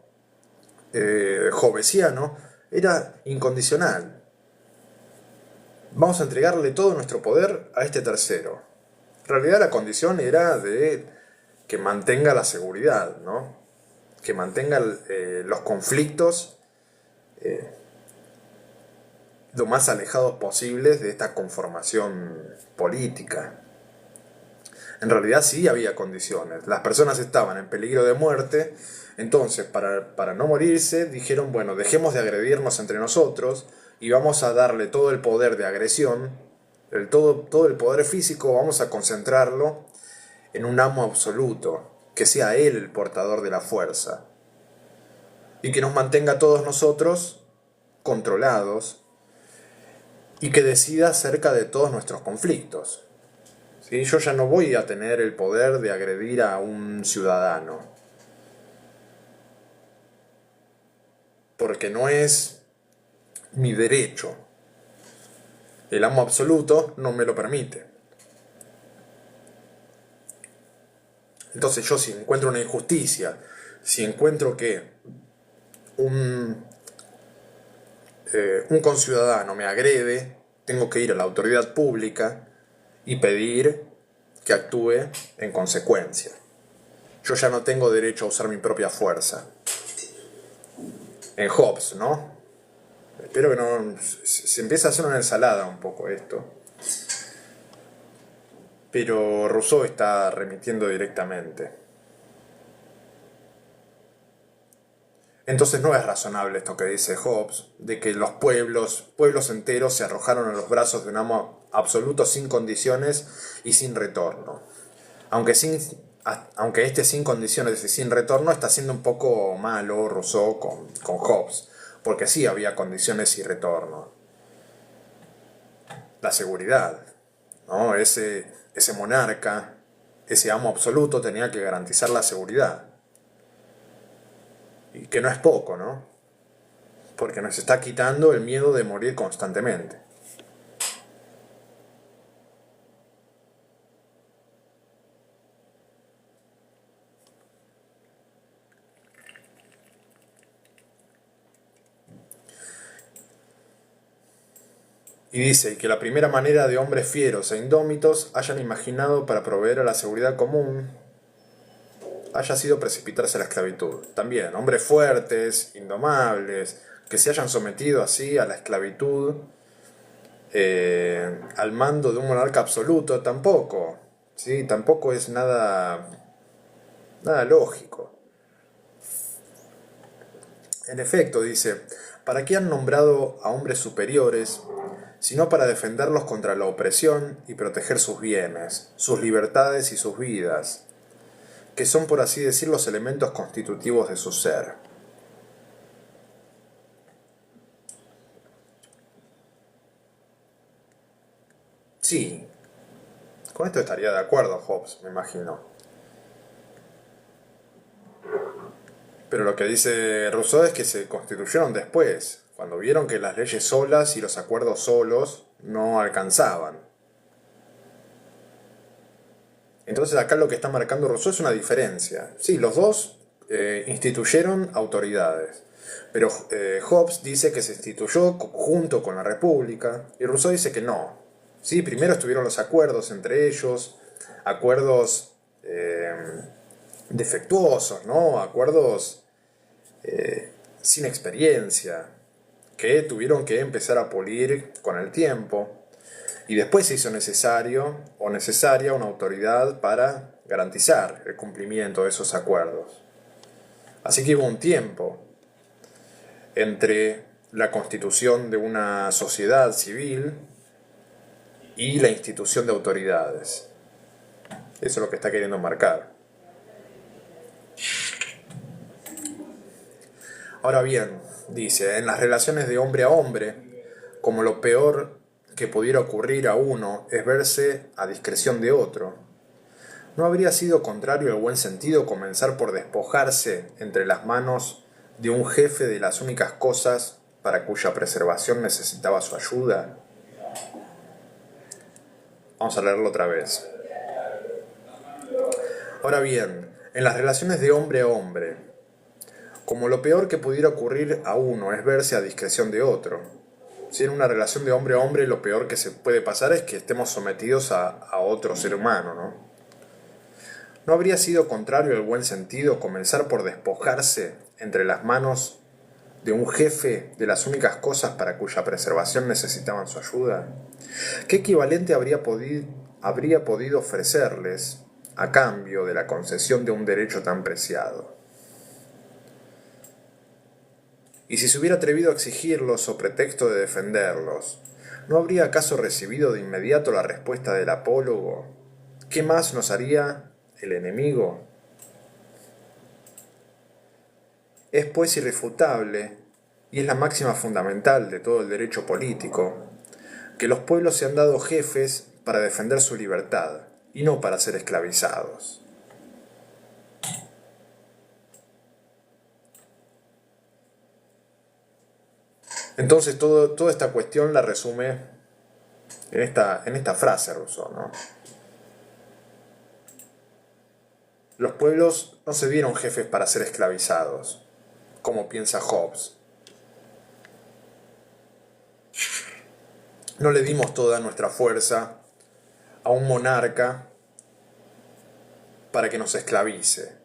hobbesiano era incondicional. Vamos a entregarle todo nuestro poder a este tercero. En realidad la condición era de que mantenga la seguridad, ¿no? Que mantenga los conflictos lo más alejados posibles de esta conformación política. En realidad sí había condiciones. Las personas estaban en peligro de muerte. Entonces, para no morirse, dijeron, bueno, dejemos de agredirnos entre nosotros y vamos a darle todo el poder de agresión, todo el poder físico, vamos a concentrarlo en un amo absoluto, que sea él el portador de la fuerza y que nos mantenga a todos nosotros controlados y que decida acerca de todos nuestros conflictos. ¿Sí? Yo ya no voy a tener el poder de agredir a un ciudadano, porque no es mi derecho. El amo absoluto no me lo permite. Entonces yo, si encuentro una injusticia, si encuentro que un conciudadano me agrede, tengo que ir a la autoridad pública y pedir que actúe en consecuencia. Yo ya no tengo derecho a usar mi propia fuerza. En Hobbes, ¿no? Espero que no... Se empieza a hacer una ensalada un poco esto. Pero Rousseau está remitiendo directamente. Entonces no es razonable esto que dice Hobbes, de que los pueblos enteros se arrojaron a los brazos de un amo absoluto sin condiciones y sin retorno. Aunque, aunque este sin condiciones y sin retorno está siendo un poco malo Rousseau con Hobbes, porque sí había condiciones y retorno. La seguridad, ¿no? Ese monarca, ese amo absoluto tenía que garantizar la seguridad. Y que no es poco, ¿no? Porque nos está quitando el miedo de morir constantemente. Y dice que la primera manera de hombres fieros e indómitos hayan imaginado para proveer a la seguridad común haya sido precipitarse a la esclavitud. También, hombres fuertes, indomables, que se hayan sometido así a la esclavitud, al mando de un monarca absoluto, tampoco. ¿Sí? Tampoco es nada lógico. En efecto, dice, ¿para qué han nombrado a hombres superiores, sino para defenderlos contra la opresión y proteger sus bienes, sus libertades y sus vidas, que son, por así decir, los elementos constitutivos de su ser? Sí, con esto estaría de acuerdo Hobbes, me imagino. Pero lo que dice Rousseau es que se constituyeron después, cuando vieron que las leyes solas y los acuerdos solos no alcanzaban. Entonces acá lo que está marcando Rousseau es una diferencia. Sí, los dos instituyeron autoridades, pero Hobbes dice que se instituyó junto con la República y Rousseau dice que no. Sí, primero estuvieron los acuerdos entre ellos, acuerdos defectuosos, ¿no? Acuerdos sin experiencia, que tuvieron que empezar a pulir con el tiempo. Y después se hizo necesario o necesaria una autoridad para garantizar el cumplimiento de esos acuerdos. Así que hubo un tiempo entre la constitución de una sociedad civil y la institución de autoridades. Eso es lo que está queriendo marcar. Ahora bien, dice, en las relaciones de hombre a hombre, como lo peor que pudiera ocurrir a uno es verse a discreción de otro, ¿no habría sido contrario al buen sentido comenzar por despojarse entre las manos de un jefe de las únicas cosas para cuya preservación necesitaba su ayuda? Vamos a leerlo otra vez. Ahora bien, en las relaciones de hombre a hombre, como lo peor que pudiera ocurrir a uno es verse a discreción de otro. Si en una relación de hombre a hombre lo peor que se puede pasar es que estemos sometidos a otro ser humano, ¿no? ¿No habría sido contrario al buen sentido comenzar por despojarse entre las manos de un jefe de las únicas cosas para cuya preservación necesitaban su ayuda? ¿Qué equivalente habría podido ofrecerles a cambio de la concesión de un derecho tan preciado? Y si se hubiera atrevido a exigirlos so pretexto de defenderlos, ¿no habría acaso recibido de inmediato la respuesta del apólogo? ¿Qué más nos haría el enemigo? Es pues irrefutable, y es la máxima fundamental de todo el derecho político, que los pueblos se han dado jefes para defender su libertad, y no para ser esclavizados. Entonces toda esta cuestión la resume en esta frase Rousseau, ¿no? Los pueblos no se dieron jefes para ser esclavizados, como piensa Hobbes. No le dimos toda nuestra fuerza a un monarca para que nos esclavice,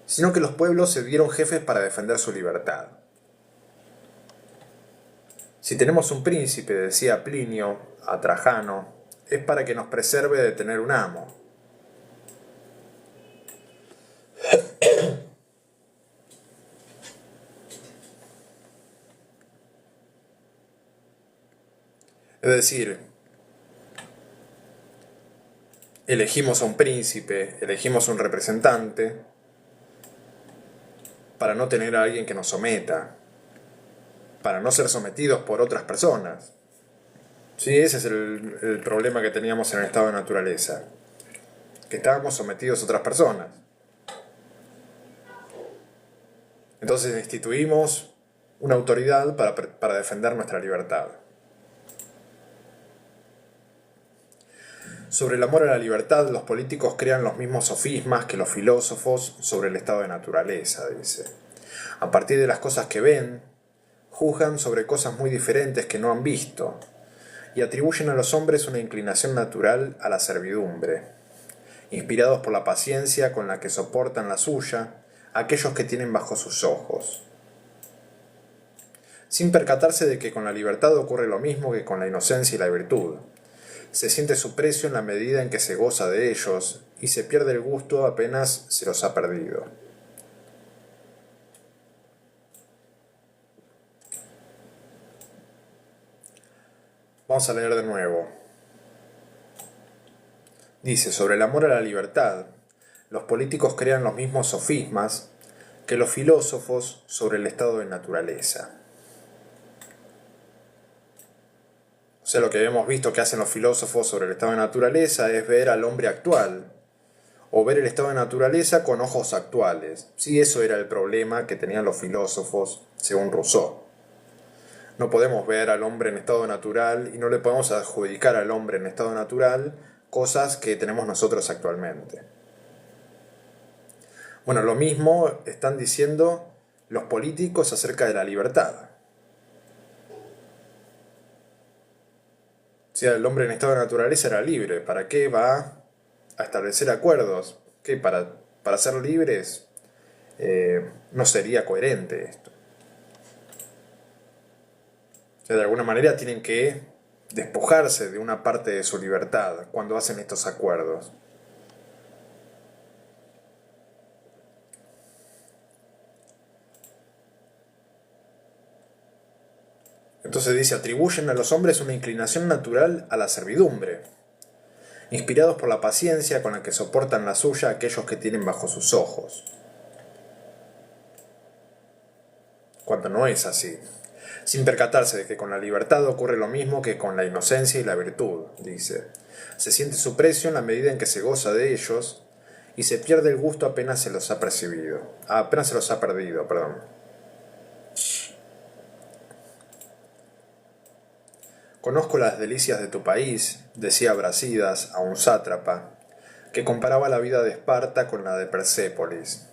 sino que los pueblos se dieron jefes para defender su libertad. Si tenemos un príncipe, decía Plinio a Trajano, es para que nos preserve de tener un amo. Es decir, elegimos a un príncipe, elegimos a un representante para no tener a alguien que nos someta, para no ser sometidos por otras personas. Sí, ese es el problema que teníamos en el estado de naturaleza, que estábamos sometidos a otras personas. Entonces instituimos una autoridad para defender nuestra libertad. Sobre el amor a la libertad, los políticos crean los mismos sofismas que los filósofos sobre el estado de naturaleza, dice. A partir de las cosas que ven, juzgan sobre cosas muy diferentes que no han visto, y atribuyen a los hombres una inclinación natural a la servidumbre, inspirados por la paciencia con la que soportan la suya aquellos que tienen bajo sus ojos, sin percatarse de que con la libertad ocurre lo mismo que con la inocencia y la virtud. Se siente su precio en la medida en que se goza de ellos, y se pierde el gusto apenas se los ha perdido. Vamos a leer de nuevo. Dice, sobre el amor a la libertad, los políticos crean los mismos sofismas que los filósofos sobre el estado de naturaleza. O sea, lo que hemos visto que hacen los filósofos sobre el estado de naturaleza es ver al hombre actual, o ver el estado de naturaleza con ojos actuales. Sí, eso era el problema que tenían los filósofos, según Rousseau. No podemos ver al hombre en estado natural y no le podemos adjudicar al hombre en estado natural cosas que tenemos nosotros actualmente. Bueno, lo mismo están diciendo los políticos acerca de la libertad. O sea, el hombre en estado de naturaleza era libre. ¿Para qué va a establecer acuerdos? ¿Qué? Para ser libres no sería coherente esto. O sea, de alguna manera tienen que despojarse de una parte de su libertad cuando hacen estos acuerdos. Entonces dice, atribuyen a los hombres una inclinación natural a la servidumbre, inspirados por la paciencia con la que soportan la suya aquellos que tienen bajo sus ojos. Cuando no es así, sin percatarse de que con la libertad ocurre lo mismo que con la inocencia y la virtud, dice. Se siente su precio en la medida en que se goza de ellos y se pierde el gusto apenas se los ha percibido. Apenas se los ha perdido, perdón. Conozco las delicias de tu país, decía Brasidas a un sátrapa, que comparaba la vida de Esparta con la de Persépolis,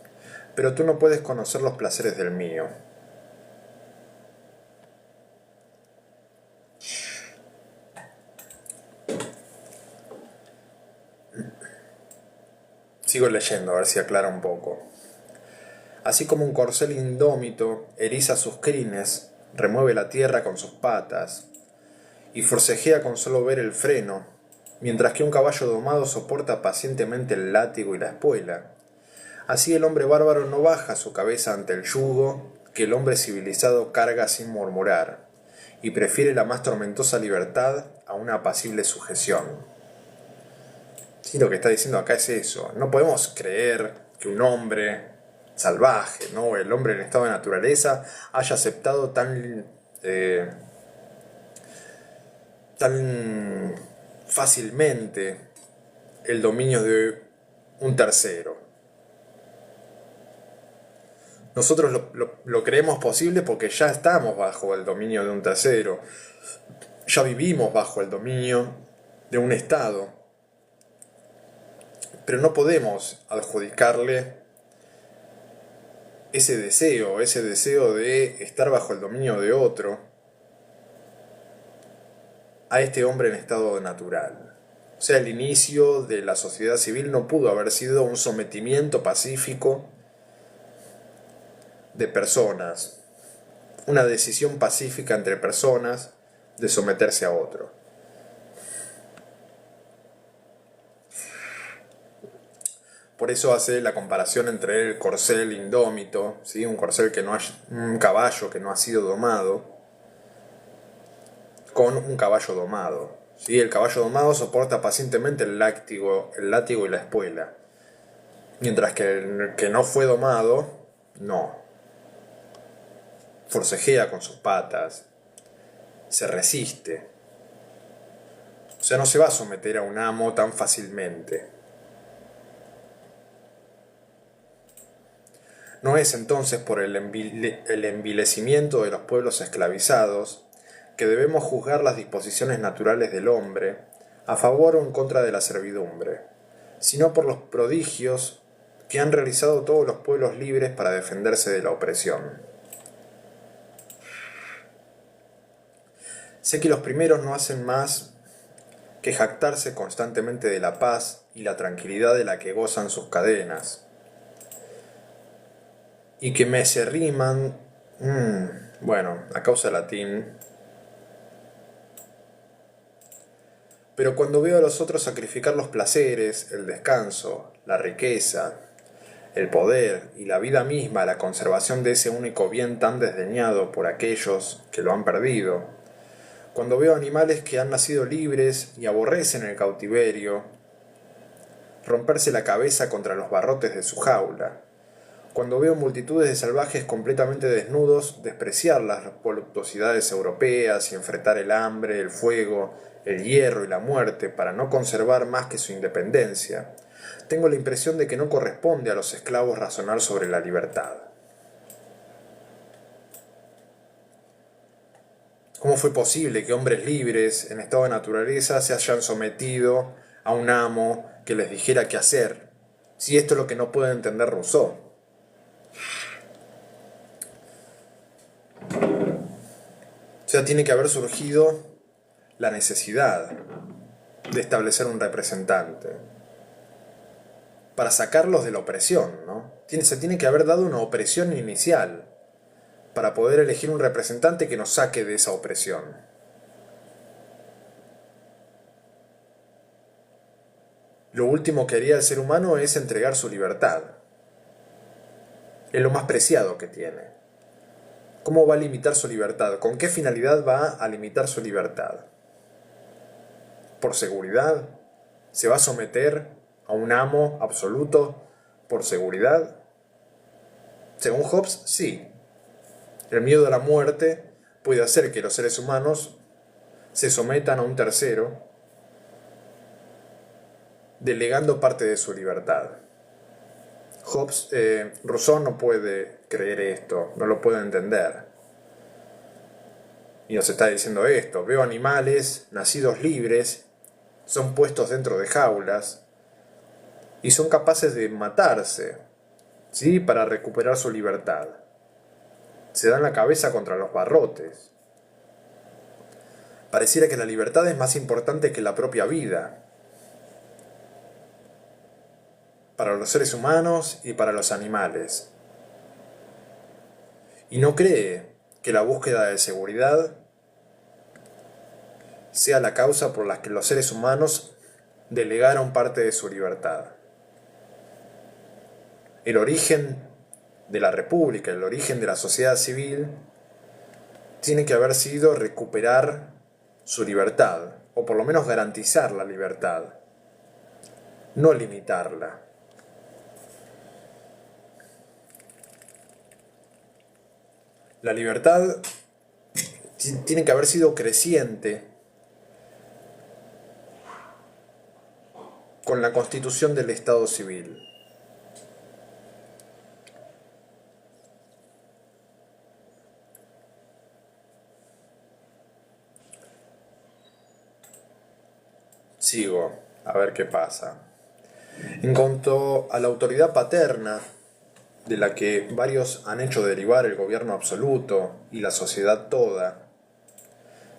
pero tú no puedes conocer los placeres del mío. Sigo leyendo, a ver si aclara un poco. Así como un corcel indómito eriza sus crines, remueve la tierra con sus patas, y forcejea con solo ver el freno, mientras que un caballo domado soporta pacientemente el látigo y la espuela. Así el hombre bárbaro no baja su cabeza ante el yugo que el hombre civilizado carga sin murmurar, y prefiere la más tormentosa libertad a una apacible sujeción. Sí, lo que está diciendo acá es eso. No podemos creer que un hombre salvaje, ¿no? El hombre en estado de naturaleza haya aceptado tan fácilmente el dominio de un tercero. Nosotros lo creemos posible porque ya estamos bajo el dominio de un tercero, ya vivimos bajo el dominio de un Estado, pero no podemos adjudicarle ese deseo de estar bajo el dominio de otro a este hombre en estado natural. O sea, el inicio de la sociedad civil no pudo haber sido un sometimiento pacífico de personas, una decisión pacífica entre personas de someterse a otro. Por eso hace la comparación entre el corcel indómito, ¿sí? Un caballo que no ha sido domado, con un caballo domado. ¿Sí? El caballo domado soporta pacientemente el látigo y la espuela, mientras que el que no fue domado, no. Forcejea con sus patas, se resiste. O sea, no se va a someter a un amo tan fácilmente. No es entonces por el envilecimiento de los pueblos esclavizados que debemos juzgar las disposiciones naturales del hombre a favor o en contra de la servidumbre, sino por los prodigios que han realizado todos los pueblos libres para defenderse de la opresión. Sé que los primeros no hacen más que jactarse constantemente de la paz y la tranquilidad de la que gozan sus cadenas, y que me se riman, bueno, a causa latín. Pero cuando veo a los otros sacrificar los placeres, el descanso, la riqueza, el poder y la vida misma a la conservación de ese único bien tan desdeñado por aquellos que lo han perdido, cuando veo animales que han nacido libres y aborrecen el cautiverio, romperse la cabeza contra los barrotes de su jaula, cuando veo multitudes de salvajes completamente desnudos despreciar las voluptuosidades europeas y enfrentar el hambre, el fuego, el hierro y la muerte para no conservar más que su independencia, tengo la impresión de que no corresponde a los esclavos razonar sobre la libertad. ¿Cómo fue posible que hombres libres, en estado de naturaleza, se hayan sometido a un amo que les dijera qué hacer? Si esto es lo que no puede entender Rousseau. O sea, tiene que haber surgido la necesidad de establecer un representante para sacarlos de la opresión, ¿no? Se tiene que haber dado una opresión inicial para poder elegir un representante que nos saque de esa opresión. Lo último que haría el ser humano es entregar su libertad. Es lo más preciado que tiene. ¿Cómo va a limitar su libertad? ¿Con qué finalidad va a limitar su libertad? ¿Por seguridad? ¿Se va a someter a un amo absoluto por seguridad? Según Hobbes, sí. El miedo a la muerte puede hacer que los seres humanos se sometan a un tercero, delegando parte de su libertad. Rousseau no puede creer esto, no lo puede entender. Y nos está diciendo esto: veo animales nacidos libres, son puestos dentro de jaulas y son capaces de matarse, ¿sí?, para recuperar su libertad. Se dan la cabeza contra los barrotes. Pareciera que la libertad es más importante que la propia vida, para los seres humanos y para los animales. Y no cree que la búsqueda de seguridad sea la causa por la que los seres humanos delegaron parte de su libertad. El origen de la república, el origen de la sociedad civil, tiene que haber sido recuperar su libertad, o por lo menos garantizar la libertad, no limitarla. La libertad tiene que haber sido creciente con la constitución del Estado civil. Sigo, a ver qué pasa. En cuanto a la autoridad paterna, de la que varios han hecho derivar el gobierno absoluto y la sociedad toda,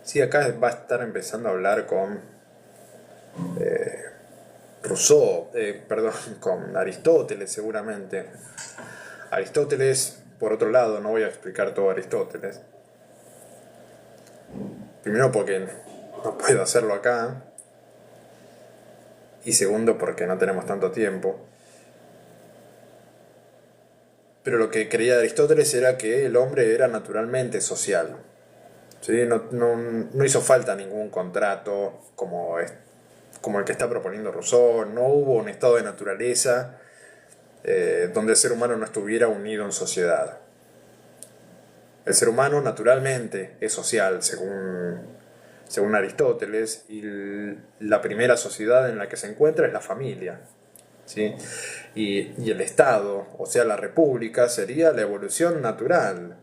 sí, acá va a estar empezando a hablar con con Aristóteles seguramente. Aristóteles, por otro lado, no voy a explicar todo Aristóteles. Primero porque no puedo hacerlo acá. Y segundo porque no tenemos tanto tiempo. Pero lo que creía Aristóteles era que el hombre era naturalmente social. ¿sí? No hizo falta ningún contrato como el que está proponiendo Rousseau, no hubo un estado de naturaleza donde el ser humano no estuviera unido en sociedad. El ser humano naturalmente es social, según Aristóteles, y la primera sociedad en la que se encuentra es la familia. ¿Sí? Y el Estado, o sea, la República, sería la evolución natural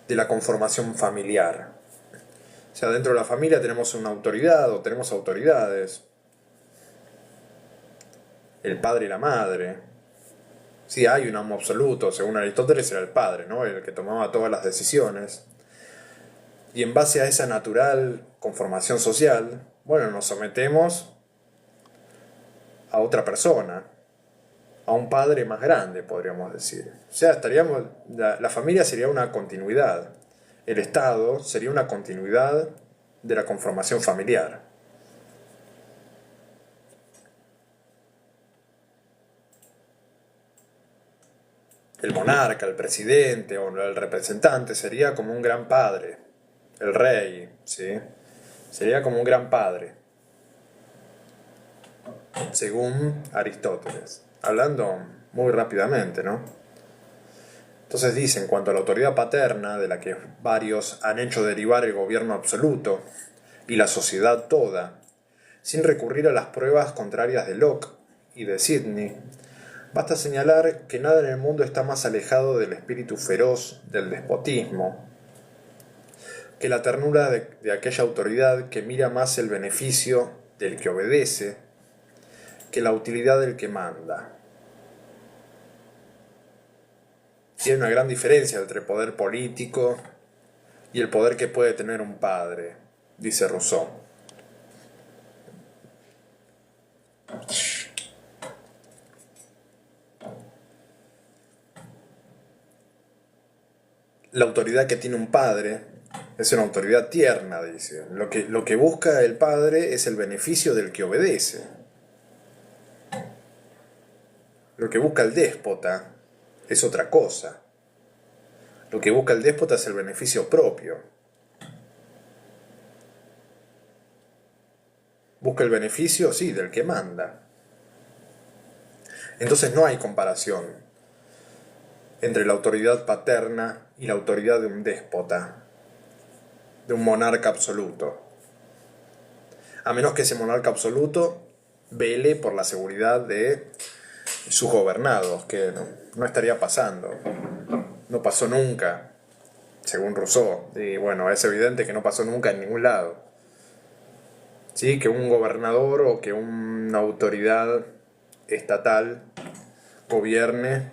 de la conformación familiar. O sea, dentro de la familia tenemos una autoridad o tenemos autoridades. El padre y la madre. Sí, hay un amo absoluto, según Aristóteles era el padre, ¿no? El que tomaba todas las decisiones. Y en base a esa natural conformación social, bueno, nos sometemos a otra persona, a un padre más grande, podríamos decir. O sea, la familia sería una continuidad. El Estado sería una continuidad de la conformación familiar. El monarca, el presidente o el representante sería como un gran padre. El rey, ¿sí? Sería como un gran padre, según Aristóteles. Hablando muy rápidamente, ¿no? Entonces dice, en cuanto a la autoridad paterna, de la que varios han hecho derivar el gobierno absoluto y la sociedad toda, sin recurrir a las pruebas contrarias de Locke y de Sidney, basta señalar que nada en el mundo está más alejado del espíritu feroz del despotismo que la ternura de aquella autoridad que mira más el beneficio del que obedece que la utilidad del que manda. Y hay una gran diferencia entre el poder político y el poder que puede tener un padre, dice Rousseau. La autoridad que tiene un padre es una autoridad tierna, dice. Lo que busca el padre es el beneficio del que obedece. Lo que busca el déspota es otra cosa. Lo que busca el déspota es el beneficio propio. Busca el beneficio, sí, del que manda. Entonces no hay comparación entre la autoridad paterna y la autoridad de un déspota, de un monarca absoluto. A menos que ese monarca absoluto vele por la seguridad de sus gobernados, que no estaría pasando. No pasó nunca, según Rousseau. Y bueno, es evidente que no pasó nunca en ningún lado. ¿Sí? Que un gobernador o que una autoridad estatal gobierne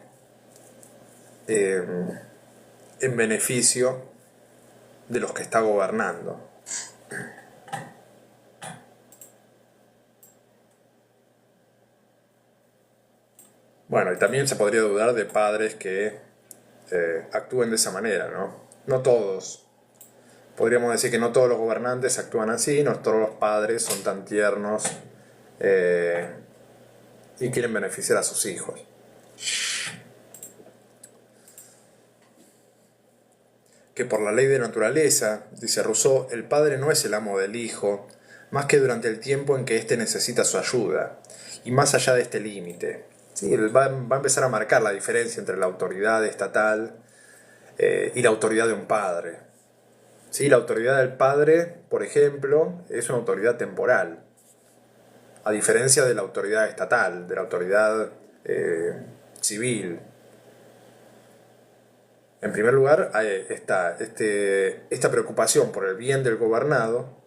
en beneficio de los que está gobernando. Bueno, y también se podría dudar de padres que actúen de esa manera, ¿no? No todos. Podríamos decir que no todos los gobernantes actúan así, no todos los padres son tan tiernos y quieren beneficiar a sus hijos. Que por la ley de naturaleza, dice Rousseau, el padre no es el amo del hijo, más que durante el tiempo en que éste necesita su ayuda, y más allá de este límite. Sí, él va a empezar a marcar la diferencia entre la autoridad estatal y la autoridad de un padre. Sí, la autoridad del padre, por ejemplo, es una autoridad temporal, a diferencia de la autoridad estatal, de la autoridad civil. En primer lugar, está esta preocupación por el bien del gobernado,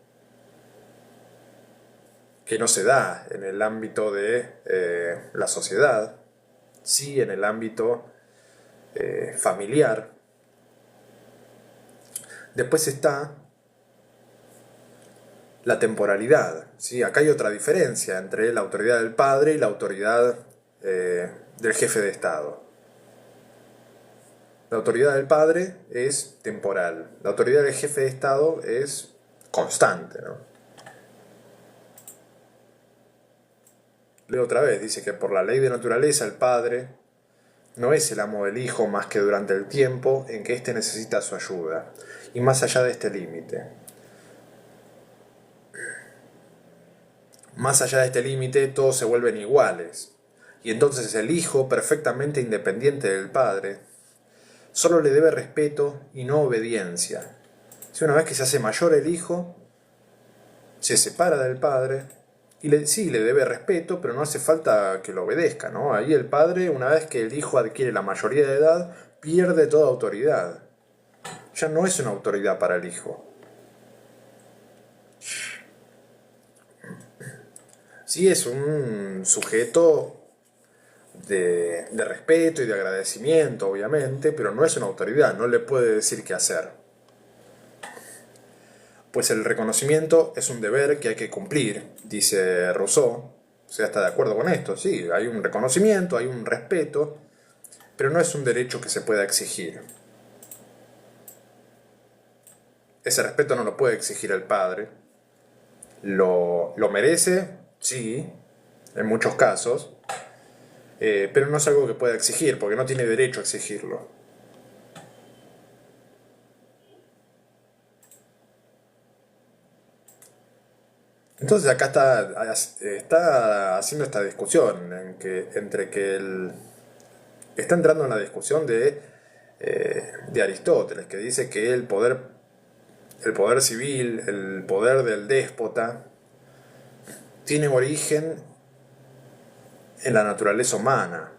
que no se da en el ámbito de la sociedad, sí en el ámbito familiar. Después está la temporalidad. ¿Sí? Acá hay otra diferencia entre la autoridad del padre y la autoridad del jefe de Estado. La autoridad del padre es temporal. La autoridad del jefe de Estado es constante, ¿no? Leo otra vez, dice que por la ley de naturaleza el padre no es el amo del hijo más que durante el tiempo en que éste necesita su ayuda, y más allá de este límite. Más allá de este límite, todos se vuelven iguales, y entonces el hijo, perfectamente independiente del padre, solo le debe respeto y no obediencia. Si una vez que se hace mayor el hijo, se separa del padre, y sí, le debe respeto, pero no hace falta que lo obedezca, ¿no? Ahí el padre, una vez que el hijo adquiere la mayoría de edad, pierde toda autoridad. Ya no es una autoridad para el hijo. Sí es un sujeto de respeto y de agradecimiento, obviamente, pero no es una autoridad, no le puede decir qué hacer. Pues el reconocimiento es un deber que hay que cumplir, dice Rousseau. O sea, está de acuerdo con esto, sí, hay un reconocimiento, hay un respeto, pero no es un derecho que se pueda exigir. Ese respeto no lo puede exigir el padre. Lo merece, sí, en muchos casos, pero no es algo que pueda exigir, porque no tiene derecho a exigirlo. Entonces acá está haciendo esta discusión entre que está entrando en la discusión de Aristóteles, que dice que el poder civil, el poder del déspota, tiene origen en la naturaleza humana,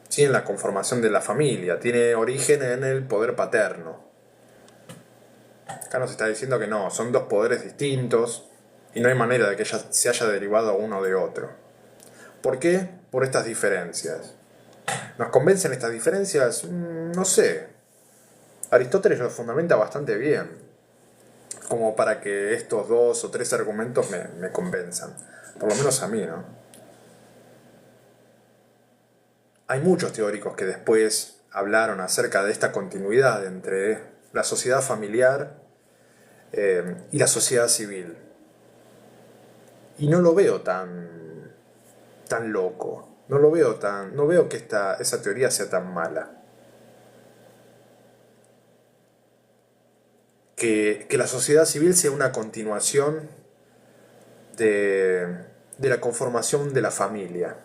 ¿sí? En la conformación de la familia, tiene origen en el poder paterno. Acá nos está diciendo que no, son dos poderes distintos y no hay manera de que se haya derivado uno de otro. ¿Por qué? Por estas diferencias. ¿Nos convencen estas diferencias? No sé. Aristóteles lo fundamenta bastante bien, como para que estos 2 o 3 argumentos me convenzan. Por lo menos a mí, ¿no? Hay muchos teóricos que después hablaron acerca de esta continuidad entre la sociedad familiar y la sociedad civil. Y no lo veo tan loco. No veo que esa teoría sea tan mala. Que la sociedad civil sea una continuación de la conformación de la familia.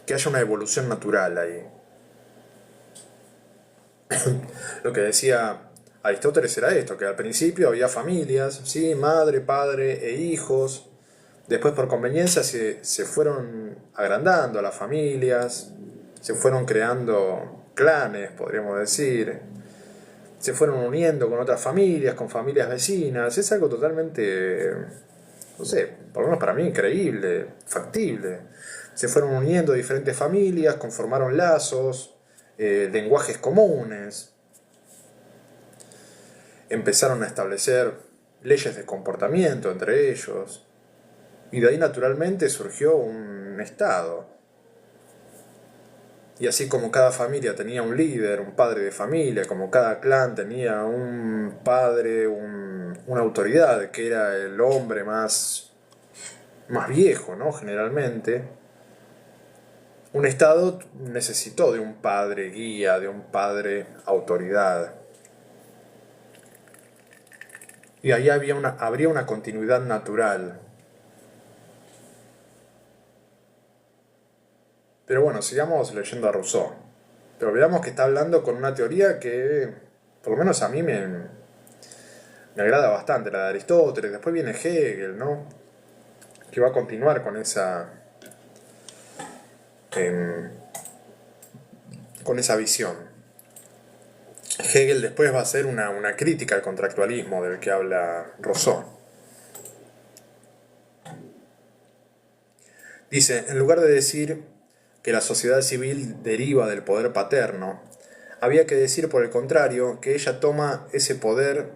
Que haya una evolución natural ahí. Lo que decía Aristóteles era esto, que al principio había familias, ¿sí? Madre, padre e hijos. Después por conveniencia se fueron agrandando las familias, se fueron creando clanes, podríamos decir, se fueron uniendo con otras familias, con familias vecinas. Es algo totalmente, no sé, por lo menos para mí increíble, factible. Se fueron uniendo diferentes familias, conformaron lazos, lenguajes comunes, empezaron a establecer leyes de comportamiento entre ellos. Y de ahí naturalmente surgió un estado. Y así como cada familia tenía un líder, un padre de familia, como cada clan tenía un padre, una autoridad, que era el hombre más viejo, ¿no? Generalmente. Un estado necesitó de un padre guía, de un padre autoridad. Y ahí habría una continuidad natural. Pero bueno, sigamos leyendo a Rousseau. Pero veamos que está hablando con una teoría que, por lo menos a mí me agrada bastante, la de Aristóteles. Después viene Hegel, ¿no? Que va a continuar con esa visión. Hegel después va a hacer una crítica al contractualismo del que habla Rousseau. Dice, en lugar de decir que la sociedad civil deriva del poder paterno, había que decir por el contrario que ella toma ese poder,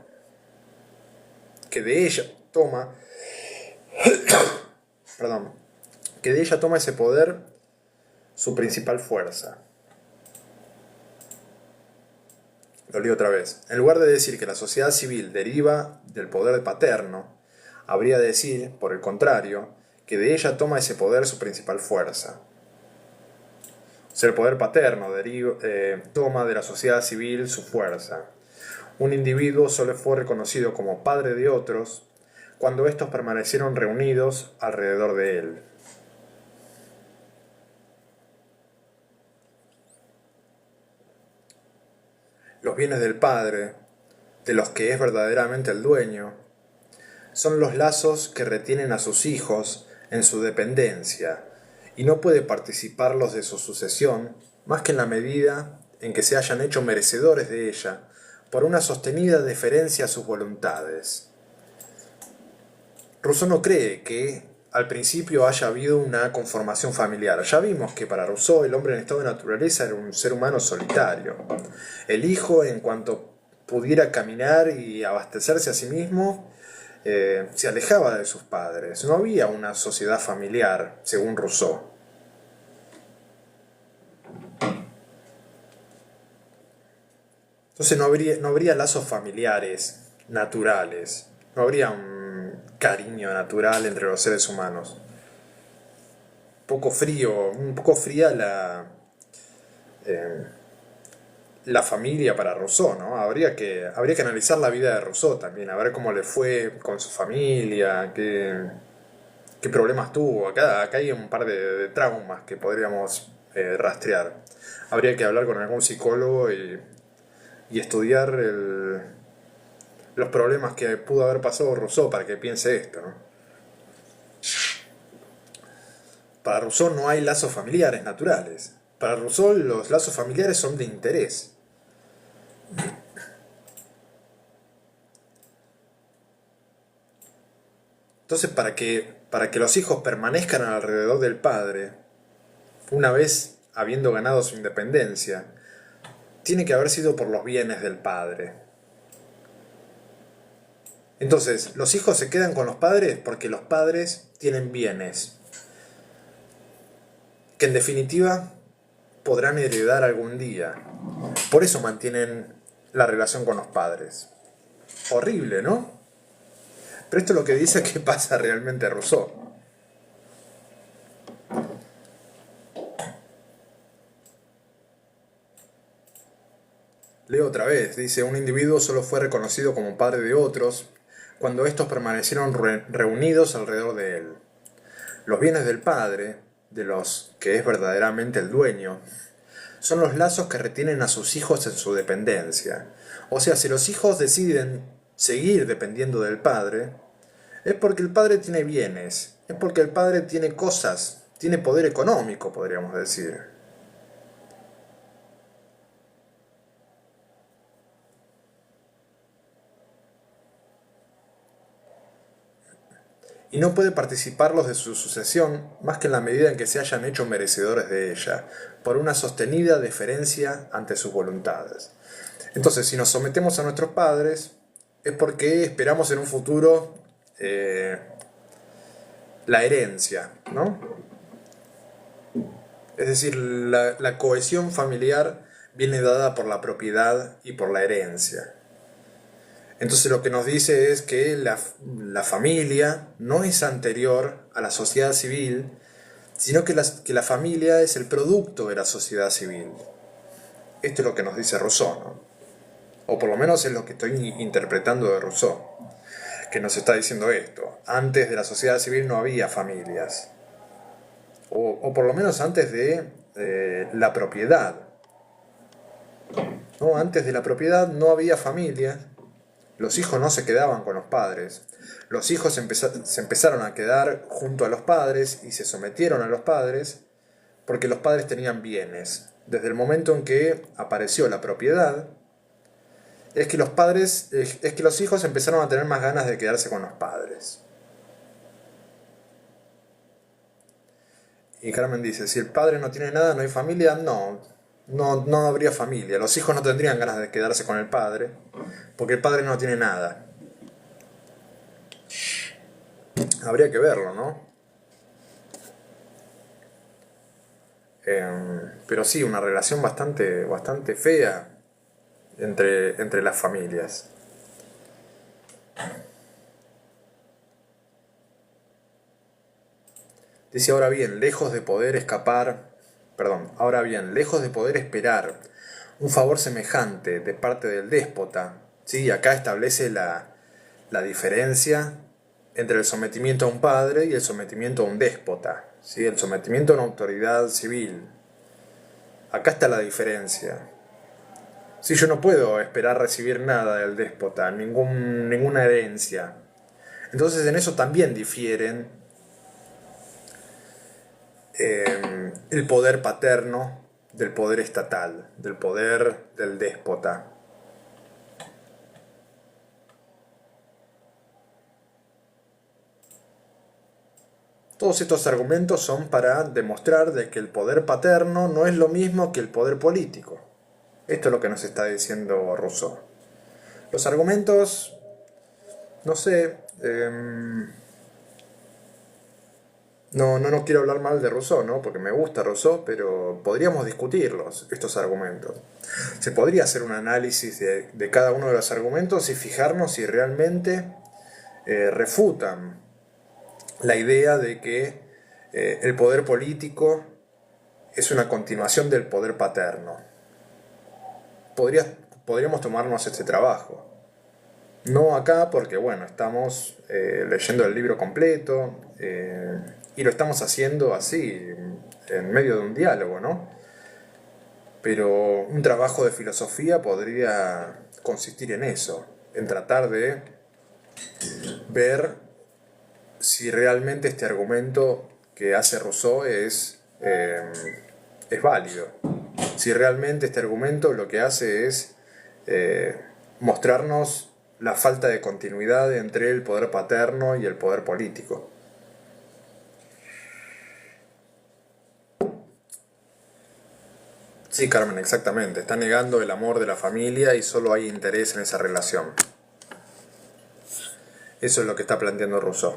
que de ella toma, perdón, que de ella toma ese poder su principal fuerza. Lo leo otra vez. En lugar de decir que la sociedad civil deriva del poder paterno, habría de decir, por el contrario, que de ella toma ese poder su principal fuerza. Si el poder paterno toma de la sociedad civil su fuerza. Un individuo solo fue reconocido como padre de otros cuando estos permanecieron reunidos alrededor de él. Los bienes del padre, de los que es verdaderamente el dueño, son los lazos que retienen a sus hijos en su dependencia, y no puede participarlos de su sucesión más que en la medida en que se hayan hecho merecedores de ella por una sostenida deferencia a sus voluntades. Rousseau no cree que al principio haya habido una conformación familiar. Ya vimos que para Rousseau el hombre en estado de naturaleza era un ser humano solitario. El hijo, en cuanto pudiera caminar y abastecerse a sí mismo, se alejaba de sus padres. No había una sociedad familiar, según Rousseau. Entonces no habría lazos familiares naturales, no habría un cariño natural entre los seres humanos. Un poco fría eh, la familia para Rousseau, ¿no? Habría que analizar la vida de Rousseau también, a ver cómo le fue con su familia, qué problemas tuvo. Acá hay un par de traumas que podríamos rastrear. Habría que hablar con algún psicólogo y estudiar los problemas que pudo haber pasado Rousseau para que piense esto, ¿no? Para Rousseau no hay lazos familiares naturales. Para Rousseau los lazos familiares son de interés. Entonces, para que los hijos permanezcan alrededor del padre, una vez habiendo ganado su independencia, tiene que haber sido por los bienes del padre. Entonces, los hijos se quedan con los padres porque los padres tienen bienes, que en definitiva podrán heredar algún día. Por eso mantienen la relación con los padres. Horrible, ¿no? Pero esto es lo que dice que pasa realmente a Rousseau. Leo otra vez, dice, un individuo solo fue reconocido como padre de otros cuando estos permanecieron reunidos alrededor de él. Los bienes del padre, de los que es verdaderamente el dueño, son los lazos que retienen a sus hijos en su dependencia. O sea, si los hijos deciden seguir dependiendo del padre, es porque el padre tiene bienes, es porque el padre tiene cosas, tiene poder económico, podríamos decir. Y no puede participarlos de su sucesión más que en la medida en que se hayan hecho merecedores de ella, por una sostenida deferencia ante sus voluntades. Entonces, si nos sometemos a nuestros padres, es porque esperamos en un futuro la herencia, ¿no? Es decir, la cohesión familiar viene dada por la propiedad y por la herencia. Entonces lo que nos dice es que la familia no es anterior a la sociedad civil, sino que la familia es el producto de la sociedad civil. Esto es lo que nos dice Rousseau, ¿no? O por lo menos es lo que estoy interpretando de Rousseau, que nos está diciendo esto. Antes de la sociedad civil no había familias. O por lo menos antes de la propiedad. ¿No? Antes de la propiedad no había familias. Los hijos no se quedaban con los padres. Los hijos se empezaron a quedar junto a los padres y se sometieron a los padres porque los padres tenían bienes. Desde el momento en que apareció la propiedad, es que los hijos empezaron a tener más ganas de quedarse con los padres. Y Carmen dice, si el padre no tiene nada, no hay familia, no habría familia. Los hijos no tendrían ganas de quedarse con el padre, porque el padre no tiene nada. Habría que verlo, ¿no? Pero sí, una relación bastante fea entre las familias. Dice ahora bien, lejos de poder escapar Ahora bien, lejos de poder esperar un favor semejante de parte del déspota, ¿sí? Acá establece la diferencia entre el sometimiento a un padre y el sometimiento a un déspota, ¿sí? El sometimiento a una autoridad civil. Acá está la diferencia. Si yo no puedo esperar recibir nada del déspota, ninguna herencia. Entonces en eso también difieren el poder paterno del poder estatal, del poder del déspota. Todos estos argumentos son para demostrar de que el poder paterno no es lo mismo que el poder político. Esto es lo que nos está diciendo Rousseau. Los argumentos, no sé, no quiero hablar mal de Rousseau, ¿no? Porque me gusta Rousseau, pero podríamos discutirlos, estos argumentos. Se podría hacer un análisis de cada uno de los argumentos y fijarnos si realmente refutan la idea de que el poder político es una continuación del poder paterno. Podríamos tomarnos este trabajo. No acá porque, bueno, estamos leyendo el libro completo y lo estamos haciendo así, en medio de un diálogo, ¿no? Pero un trabajo de filosofía podría consistir en eso, en tratar de ver si realmente este argumento que hace Rousseau es válido. Si realmente este argumento lo que hace es mostrarnos la falta de continuidad entre el poder paterno y el poder político. Sí, Carmen, exactamente. Está negando el amor de la familia y solo hay interés en esa relación. Eso es lo que está planteando Rousseau.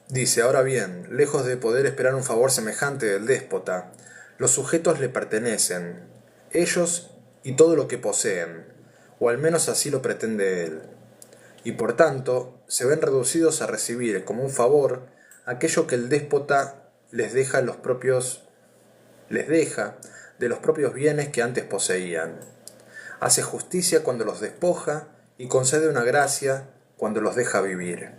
Dice, ahora bien, lejos de poder esperar un favor semejante del déspota, los sujetos le pertenecen, ellos y todo lo que poseen, o al menos así lo pretende él, y por tanto se ven reducidos a recibir como un favor aquello que el déspota les deja de los propios bienes que antes poseían. Hace justicia cuando los despoja y concede una gracia cuando los deja vivir.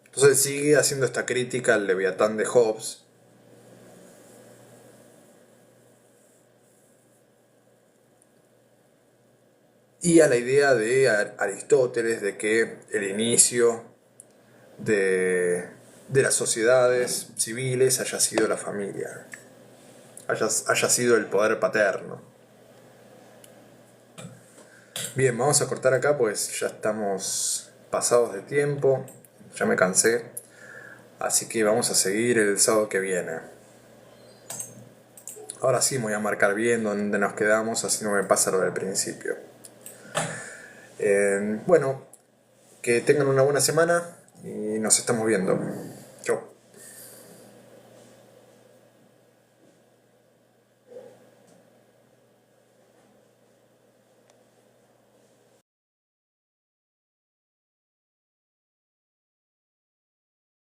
Entonces sigue haciendo esta crítica al Leviatán de Hobbes. Y a la idea de Aristóteles de que el inicio de las sociedades civiles haya sido la familia, haya sido el poder paterno. Bien, vamos a cortar acá pues ya estamos pasados de tiempo. Ya me cansé, así que vamos a seguir el sábado que viene. Ahora sí me voy a marcar bien dónde nos quedamos, así no me pasa lo del principio. Bueno, que tengan una buena semana y nos estamos viendo. Chau.